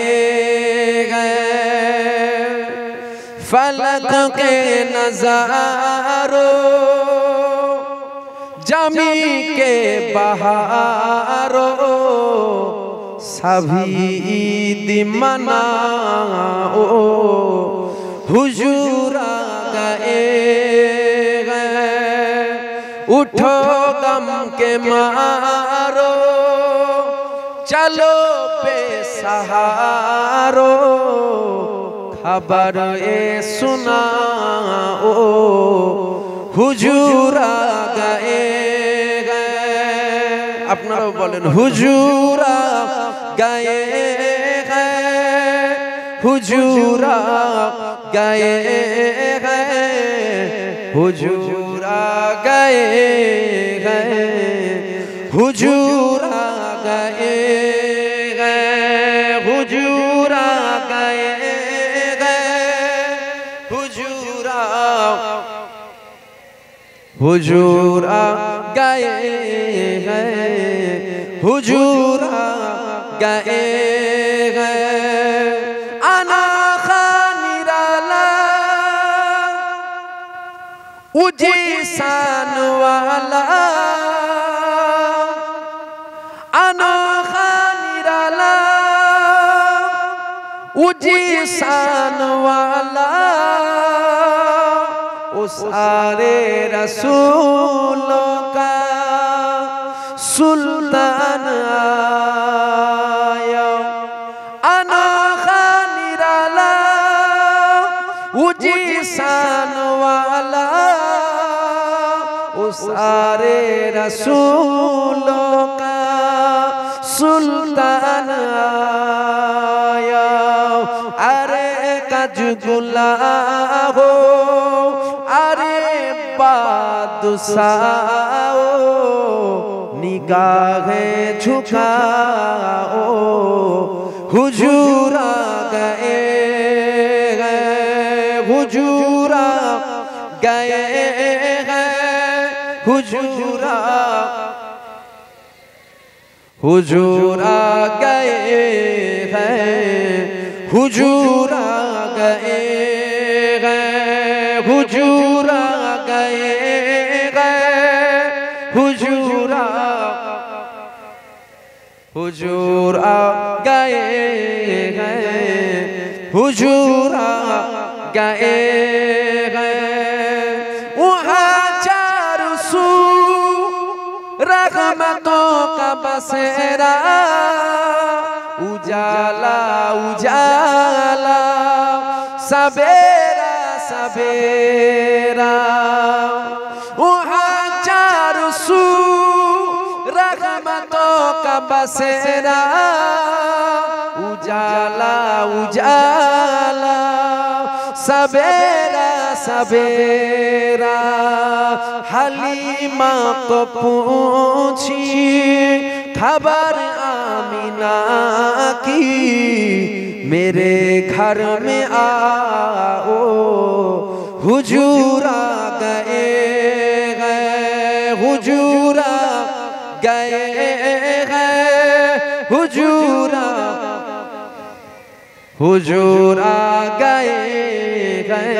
फलक के नज़ारों जमी के बहारों सभी दिमनाओ हुजूर आ गए। उठो गम के मारो चलो बेसहारो खबर ए सुनाओ हुजूर आ गए। আপনারা বলেন হুজুর आ गए हुजूर आ गए हुजूर आ गए हुजूर आ गए हुजूर आ गए हुजूर हुजूर आ गए हुजूर आ गए आना खानिराला उजी सान वाला आना खानिराला उजी सान वाला उस सारे रसूलों का सुल्तान आया अनोखा निराला उजी शान वाला उस सारे रसूलों का सुल्तान आया। अरे कजगुला हो अरे बादशाह निगाहें झुकाओ हुजूर आ गए हुजूर आ गए हुजूर हुजूर आ गए हैं, हुजूर आ गए हैं, हुजूर आ गए हैं, हुजूर आ गए हैं, हुजूर आ गए हैं। वहाँ चारों सू रहमतों का बसेरा, उजाला उजाला सवेरा सवेरा। वहाँ चारों सू रहमतों का बसेरा, उजाला उजाला सवेरा सवेरा। हलीमा को पूछी खबर आमिना की, मेरे घर में आओ हुजूर आ गए हैं, हुजूर आ गए हैं, हुजूर आ गए हैं,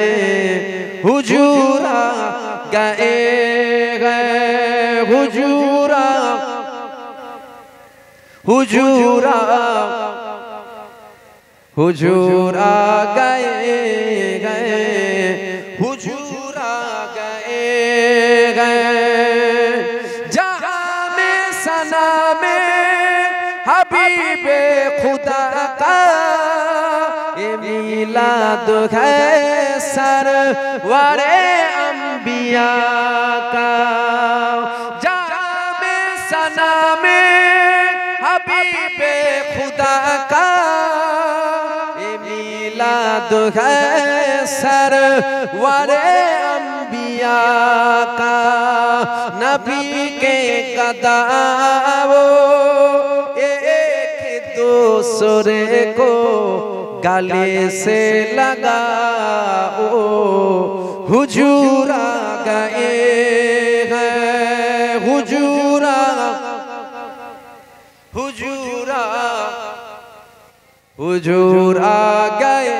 हुजूर आ गए हैं, हुजूर आ गए हैं, हुजूर आ गए हैं। जहाँ में सना में हबीबे खुदा का मिलाद है, सरवरे अंबिया का। जहाँ में सना में हबीबे खुदा का मिलाद है, सरवरे अंबिया का। नबी के कदमों एक दूसरे को गले से लगाओ, हुजूर आ गए हैं, हुजूर आ गए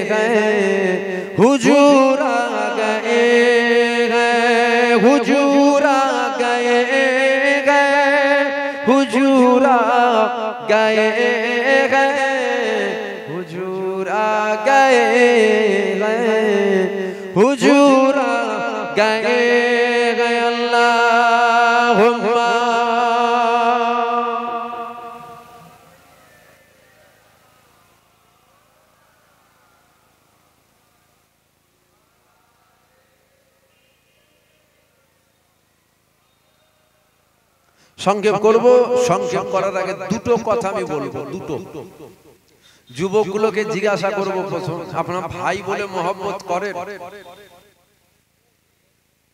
हैं, हुजूर आ गए हैं, हुजूर आ गए हैं, हुजूर आ गए हैं, हुजूर आ गए हैं, हुजूर आ गए हैं। अल्लाहुम्मा সংক্ষেপ করব। সংক্ষেপ করার আগে দুটো কথা আমি বলবো, দুটো। যুবকগুলোকে জিজ্ঞাসা করব, প্রথম আপনার ভাই বলে মহব্বত করেন?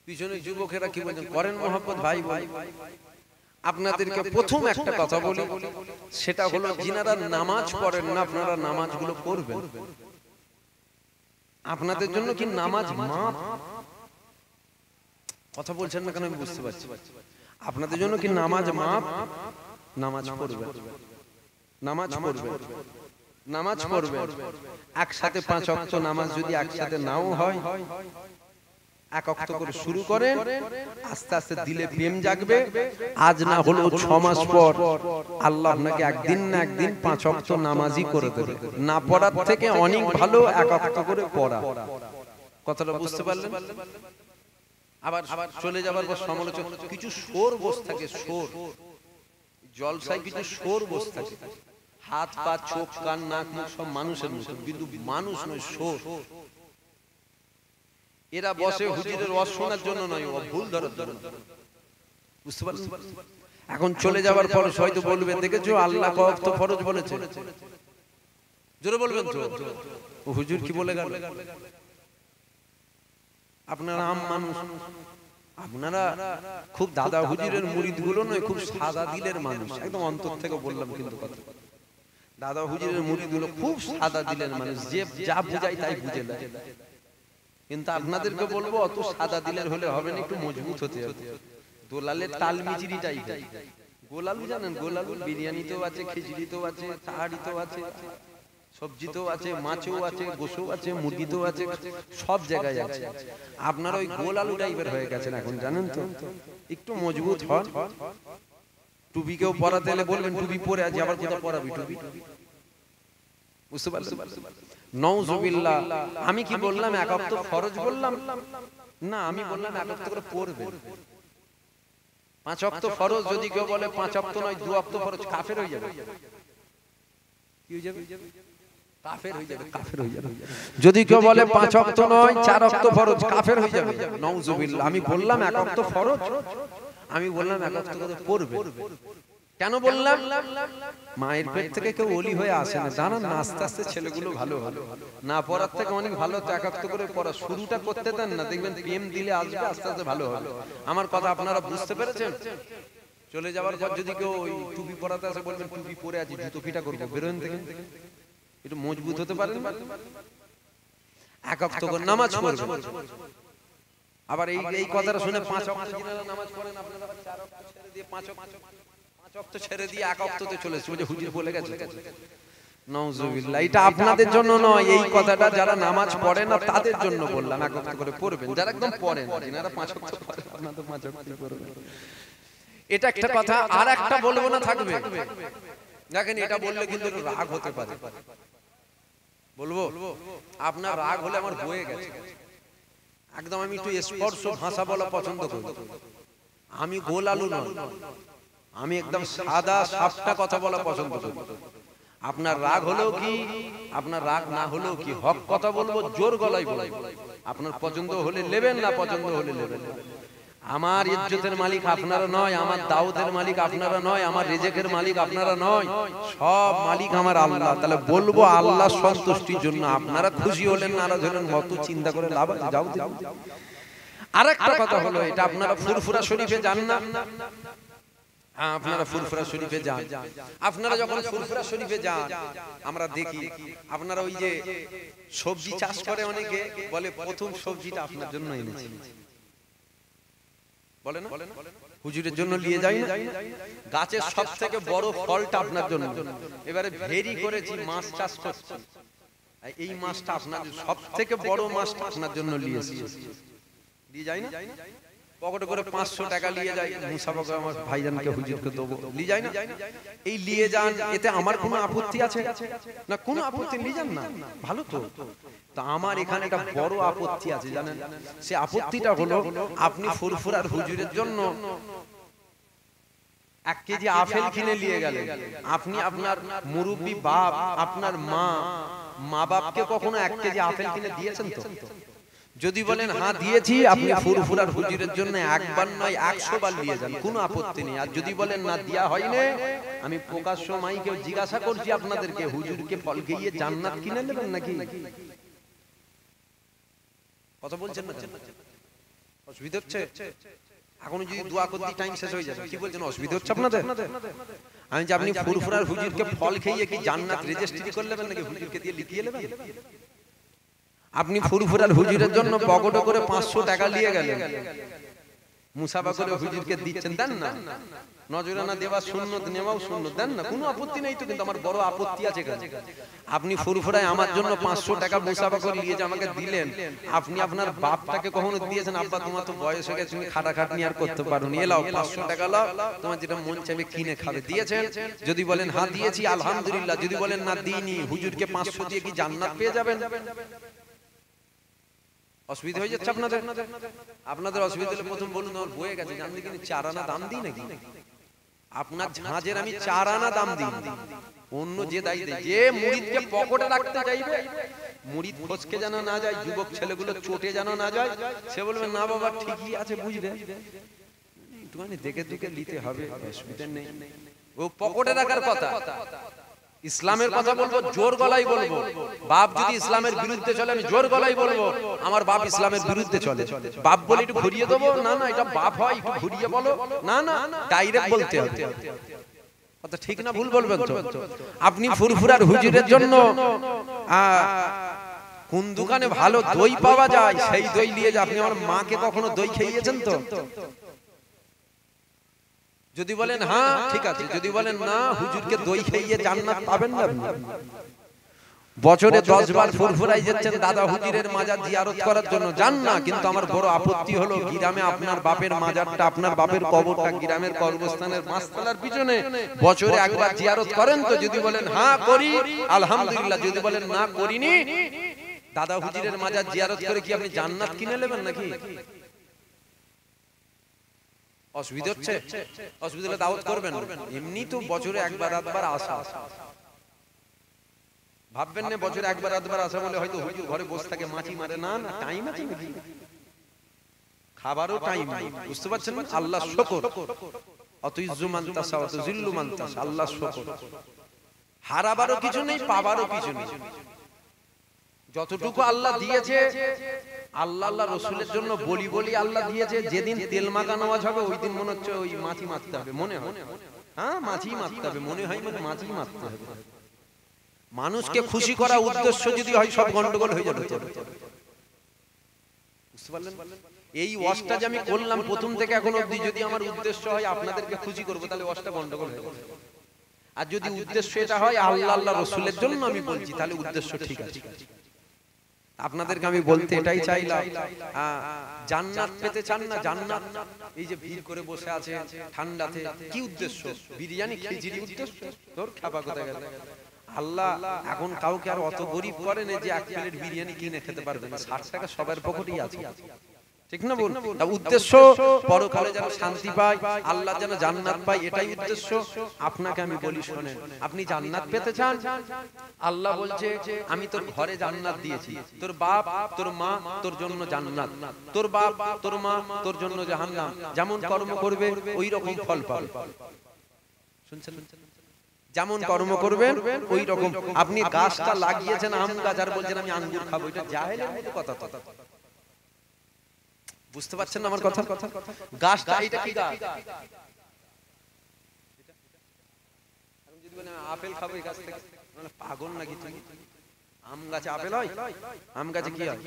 পিছনে যুবকেরা কি বলেন, করেন মহব্বত ভাই বলে? আপনাদেরকে প্রথম একটা কথা বলি, সেটা হলো যিনারা নামাজ পড়েন না, আপনারা নামাজগুলো পড়বেন। আপনাদের জন্য কি নামাজ মাপ? কথা বলছেন না কেন আমি বুঝতে পারছি। আপনাদের জন্য কি নামাজ মাপ? নামাজ পড়বেন, নামাজ পড়বেন, নামাজ পড়বেন। একসাথে 5 ওয়াক্ত নামাজ যদি একসাথে নাও হয়, এক ওয়াক্ত করে শুরু করেন, আস্তে আস্তে দিলে প্রেম জাগবে। আজ না হলেও 6 মাস পর আল্লাহ আপনাকে একদিন না একদিন 5 ওয়াক্ত নামাজই করে দেবে। না পড়ার থেকে অনেক ভালো এক ওয়াক্ত করে পড়া। কথাটা বুঝতে পারলেন? আবার চলে যাবার পর সমালোচনা, কিছু সোর বস থাকে, সোর জলসায় কিছু সোর বস থাকে, হাত পা চোখ কান নাক মুখ সব মানুষের মতো, কিন্তু মানুষ নয়, সোর। এরা বসে হুজুরের ওয়াজ শোনার জন্য নয়, ও ভুল ধরার জন্য। বুঝতে পারলেন? এখন চলে যাবার পর হয়তো বলবে, দেখেছো আল্লাহ কত ফরজ বলেছে, জোরে বলবেন তো, ও হুজুর কি বলে গেল? আপনারা আম মানুষ, আপনারা খুব দাদা হুজুরের মুরিদ গুলো নয়, খুব সাদা দিলের মানুষ, একদম অন্তর থেকে বললাম। কিন্তু কথা, দাদা হুজুরের মুরিদ গুলো খুব সাদা দিলের মানুষ, যে যা বুঝায় তাই বুঝে দেয়। কিন্তু আপনাদেরকে বলবো, অত সাদা দিলের হলে হবে না, একটু মজবুত হতে হবে। দোলালের তাল মিচিরি টাইপের, গোল আলু জানেন? গোল আলু বিরিয়ানিতেও আছে, খিচুড়িতেও আছে, তাহারিতেও আছে, সবজিতেও আছে, মাছেও আছে, গোশও আছে, মুরগিতেও আছে, সব জায়গায় আছে। আপনারা ওই গোল আলু টাইপের হয়ে গেছেন এখন, জানেন তো? একটু মজবুত হন। টুপি কেউ পরাতে এলে বলবেন টুপি পরে আছি, আবার কোথাও পরাবি টুপি? বুঝতে পারছেন? নাউজুবিল্লাহ। আমি কি বললাম এক ওয়াক্ত ফরজ বললাম না, আমি বললাম এক ওয়াক্ত করে পড়বেন। 5 ওয়াক্ত ফরজ যদি কেউ বলে 5 ওয়াক্ত নয় 2 ওয়াক্ত ফরজ, কাফের হয়ে যাবে। কি হয়ে যাবে? কাফের হয়ে যাবে, কাফের হয়ে যাবে। যদি কেউ বলে 5 ওয়াক্ত নয় 4 ওয়াক্ত ফরজ, কাফের হয়ে যাবে। নাউজুবিল্লাহ। আমি বললাম এক ওয়াক্ত ফরজ, আমি বললাম এক ওয়াক্ত করে পড়বে। কেন বললাম? মায়ের পেট থেকে কেউ ওলি হয়ে আসে না, জানেন না? আস্তে আস্তে ছেলেগুলো ভালো ভালো না পড়ার থেকে অনেক ভালো। তো একাত্ত করে পড়া শুরুটা করতে দেন না, দেখবেন প্রেম দিলে আসবে, আস্তে আস্তে ভালো হবে। আমার কথা আপনারা বুঝতে পেরেছেন? চলে যাওয়ার পর যদি কেউ ওই টুপি পরাতে আসে বলবেন টুপি পরে আছি, জুতো ফিটা করবো, বেরোন থেকে একটু মজবুত হতে পারেন। একাত্ত করে নামাজ পড়বেন। আবার এই কথাটা শুনে 5 ওয়াক্ত নামাজ পড়েন আপনারা, 4 ওয়াক্ত ছেড়ে দিয়ে 5 ওয়াক্ত ছেড়ে দিয়ে এক ওয়াক্ততে চলে এসেছে, হুজুর বলে গেছে। নাউজুবিল্লাহ। এটা আপনাদের জন্য নয়, এই কথাটা যারা নামাজ পড়ে না তাদের জন্য বললাম। এক ওয়াক্ত করে পড়বেন, যারা একদম পড়েন, যারা 5 ওয়াক্ত পড়েন আপনারা 5 ওয়াক্ত পড়বেন। এটা একটা কথা। আর একটা বলবো না, থাকবে। দেখেন এটা বললে কিন্তু রাগ হতে পারে। বলবো? আপনার রাগ হলে আমার বয়ে গেছে একদম। আমি একটু স্পর্শ ভাষা বলা পছন্দ করি। আমি গোল আলু নয়, আমি একদম সাদা সাপটা কথা বলা পছন্দ করি। আপনার রাগ হলেও কি, আপনার রাগ না হলেও কি, হক কথা বলবো, জোর গলায় বলবো। আপনার পছন্দ হলে নেবেন, না পছন্দ হলে নেবেন। আমার ইজ্জতের মালিক আপনারা নয়, আমার দাউদের মালিক আপনারা নয়, আমার রিজেকের মালিক আপনারা নয়, সব মালিক আমার আল্লাহ। তাহলে বলবো আল্লাহর সন্তুষ্টির জন্য। আপনারা খুশি হলেন নারাজ হলেন কত চিন্তা করে লাভ আছে, যাও। আরেকটা কথা হলো, এটা আপনারা ফুরফুরা শরীফে যান না? আপনারা ফুরফুরা শরীফে যান। আপনারা যখন ফুরফুরা শরীফে যান আমরা দেখি আপনারা ওই যে সবজি চাষ করে অনেকে, বলে প্রথম সবজিটা আপনার জন্য এনেছি, বলে না? হুজুরের জন্য নিয়ে যাই না? গাছের সবথেকে বড় ফলটা আপনার জন্য। এবারে ভেরি করেছি, মাছ চাষ করছি, এই মাছটা আপনার সবথেকে বড় মাছটা আপনার জন্য নিয়েছি। নিয়ে যাই না? পকেটে করে 500 টাকা নিয়ে যাই, মুসাফাকে আমার ভাইজানকে হুজুরকে দেবো, নিয়ে যাই না? এই নিয়ে যান, এতে আমার কোনো আপত্তি আছে না? কোনো আপত্তি নিয়ে যান না, ভালো তো। তা আমার এখানে একটা বড় আপত্তি আছে, জানেন? সে আপত্তিটা হলো, আপনি ফুরফুরার হুজুরের জন্য 1 কেজি আপেল কিনে নিয়ে গেলেন। আপনি আপনার মুরব্বি বাপ, আপনার মা বাপকে কখনো 1 কেজি আপেল কিনে দিয়েছেন তো? যদি বলেন হ্যাঁ দিয়েছি, আপনি ফুরফুরার হুজুরের জন্য একবার নয় 100 বার নিয়ে যান, কোনো আপত্তি নেই। আর যদি বলেন না দেয়া হয়নি, আমি প্রকাশ্য মাইকে জিজ্ঞাসা করছি আপনাদেরকে, হুজুরকে ফল খেয়ে জান্নাত কিনে নেবেন নাকি? কথা বলছেন না? অসুবিধা হচ্ছে? এখন যদি দোয়া করতে টাইম শেষ হয়ে যাবে, কি বলছেন? অসুবিধা হচ্ছে আপনাদের? আমি যে আপনি ফুরফুরার হুজুরকে ফল খেয়ে কি জান্নাত রেজিস্ট্রি করে নেবেন নাকি? হুজুরকে দিয়ে লিখিয়ে নেবেন? আপনি ফুরফুরার হুজুরের জন্য পকেটে করে 500 টাকা নিয়ে গেলেন, মুসাফা করে হুজুরকে দিচ্ছেন, দেন না? নজরানা দেওয়া সুন্নত, নেওয়াও সুন্নত, দেন না? কোনো আপত্তি নেই তো। কিন্তু আমার বড় আপত্তি আছে কাজে। আপনি ফুরফুরায় আমার জন্য 500 টাকা মুসাফা করে নিয়ে যে আমাকে দিলেন, আপনি আপনার বাপটাকে কখনো দিয়েছেন আব্বা তোমার তো বয়স হয়ে গেছে, তুমি খাটাখাটনি আর করতে পারো নি, এলাও 500 টাকা লাও, তোমার যেটা মন চাইবে কিনে খাবে, দিয়েছেন? যদি বলেন হ্যাঁ দিয়েছি আলহামদুলিল্লাহ, যদি বলেন না দিইনি, হুজুরকে 500 দিয়ে কি জান্নাত পেয়ে যাবেন? অসুবিধা হয়ে যাচ্ছে আপনাদের? আপনাদের অসুবিধা হলে প্রথম বলুন আমার বয়ে গেছে, জানলে কিন্তু 4 আনা দাম দিই নাকি? আপনার ঝাঁঝের আমি 4 আনা দাম দিই। অন্য যে দায়িত্ব, যে মুরিদকে পকেটে রাখতে চাইবে, মুরিদ ফসকে যেন না যায়, যুবক ছেলেগুলো চোটে যেন না যায়, সে বলবে না বাবা ঠিকই আছে, বুঝবে, একটুখানি দেখে দেখে নিতে হবে, অসুবিধা নেই। ও পকেটে রাখার কথা। ইসলামের কথা বলবো, জোর গলায় বলবো। বাপ যদি ইসলামের বিরুদ্ধে চলে, আমি জোর গলায় বলবো আমার বাপ ইসলামের বিরুদ্ধে চলে। বাপ বলে একটু ঘুরিয়ে দেবো? না না, এটা বাপ হয়, একটু ঘুরিয়ে বলো। না না, ডাইরেক্ট বলতে হবে। কথা ঠিক না ভুল বলবেন তো? আপনি ফুরফুরার হুজুরের জন্য কোন দোকানে ভালো দই পাওয়া যায় সেই দই নিয়ে যা। আপনি আমার মাকে কখনো দই খাইয়েছেন তো? যদি বলেন হ্যাঁ ঠিক আছে, যদি বলেন না হুজুরকে দই খাইয়ে জান্নাত পাবেন না। বছরে 10 বার ফুরফুরাই যাচ্ছেন দাদা হুজুরের মাজার জিয়ারত করার জন্য, যান না। কিন্তু আমার বড় আপত্তি হলো গ্রামে আপনার বাপের মাজারটা, আপনার বাপের কবরটা গ্রামের কর্মস্থানের মাসতলার পিছনে বছরে একবার জিয়ারত করেন তো? যদি বলেন হ্যাঁ করি আলহামদুলিল্লাহ, যদি বলেন না করিনি, দাদা হুজুরের মাজার জিয়ারত করে কি আপনি জান্নাত কিনে নেবেন নাকি? অসুবিধা হচ্ছে? অসুবিধা হলে দাওয়াত করবেন। এমনি তো বছরে একবার আধবার আসা, ভাববেন না বছরে একবার আধবার আসা বলে হয়তো হুজুর ঘরে বসে থাকে মাছি মারে। না না, টাইম আছে নাকি? খাবারও টাইম। বুঝতে পারছেন? আল্লাহ শুকর, অত ইজ্জু মান তাসা অত জিল্লু মান তাসা, আল্লাহ শুকর। হারাবারও কিছু নেই, পাবারও কিছু নেই। যতটুকু আল্লাহ দিয়েছে আল্লাহ আল্লাহ রসুলের জন্য বলি বলি আল্লাহ দিয়েছে। যেদিন তেল মাখা নামাজ হবে ওই দিন মনে হচ্ছে ওই মাছি মারতে হবে, মনে হয় হ্যাঁ মাছি মারতে হবে, মনে হয় মানে মাছি মারতে হবে। মানুষকে খুশি করা উদ্দেশ্য যদি হয় সব গন্ডগোল হয়ে যাবে। বুঝতে পারলেন? এই ওয়াজটা যে আমি করলাম প্রথম থেকে এখন অবধি, যদি আমার উদ্দেশ্য হয় আপনাদেরকে খুশি করব, তাহলে ওয়াজটা গন্ডগোল হয়ে যাবে। আর যদি উদ্দেশ্য এটা হয় আল্লাহ আল্লাহ রসুলের জন্য আমি বলছি, তাহলে উদ্দেশ্য ঠিক আছে। আপনাদেরকে আমি বলতে এটাই চাইলাম, জান্নাত পেতে চান না? জান্নাত এই যে ভিড় করে বসে আছে ঠান্ডাতে, কি উদ্দেশ্য? বিরিয়ানি খিচুড়ি উদ্দেশ্য? তোর খাবা কোথায় গেল? আল্লাহ এখন কাউকে আর অত গরিব করেন যে এক প্লেট বিরিয়ানি কিনে খেতে পারবে না। 60 টাকা সবার পকেটেই আছে, ঠিক না বল? উদ্দেশ্য পরকালে যেন শান্তি পায়, আল্লাহ যেন জান্নাত পায়, এটাই উদ্দেশ্য। আপনাকে আমি বলি শোনেন, আপনি জান্নাত পেতে চান? আল্লাহ বলছে আমি তোর ঘরে জান্নাত দিয়েছি, তোর বাপ তোর মা তোর জন্য জান্নাত, তোর বাপ তোর মা তোর জন্য জাহান্নাম। যেমন কর্ম করবে ওই রকম ফল পাবে। শুনছেন? যেমন কর্ম করবেন ওই রকম। আপনি গাছটা লাগিয়েছেন আম গাছ, আর বলছেন আমি আঙ্গুর খাবো, এটা জাহেলের কথা। বুঝতে পারছেন না আমার কথা? গাছটা এটা কি গাছ? যদি বলেন আপেল খাবো এই গাছ থেকে, মানে পাগল নাকি তুমি? আম গাছে আপেল হয়? আম গাছে কি হয়?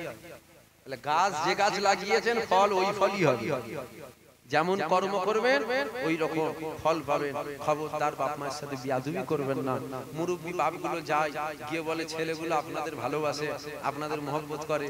তাহলে গাছ যে গাছ লাগিয়েছেন ফল ওই ফলই হবে। যেমন কর্ম করবেন ওই রকম ফল পাবেন। খবরদার বাপ মায়ের সাথে বিয়াদবি করবেন না। মুরব্বী বাপগুলো যায় গিয়ে বলে ছেলেগুলো আপনাদের ভালোবাসে, আপনাদের মহব্বত করে,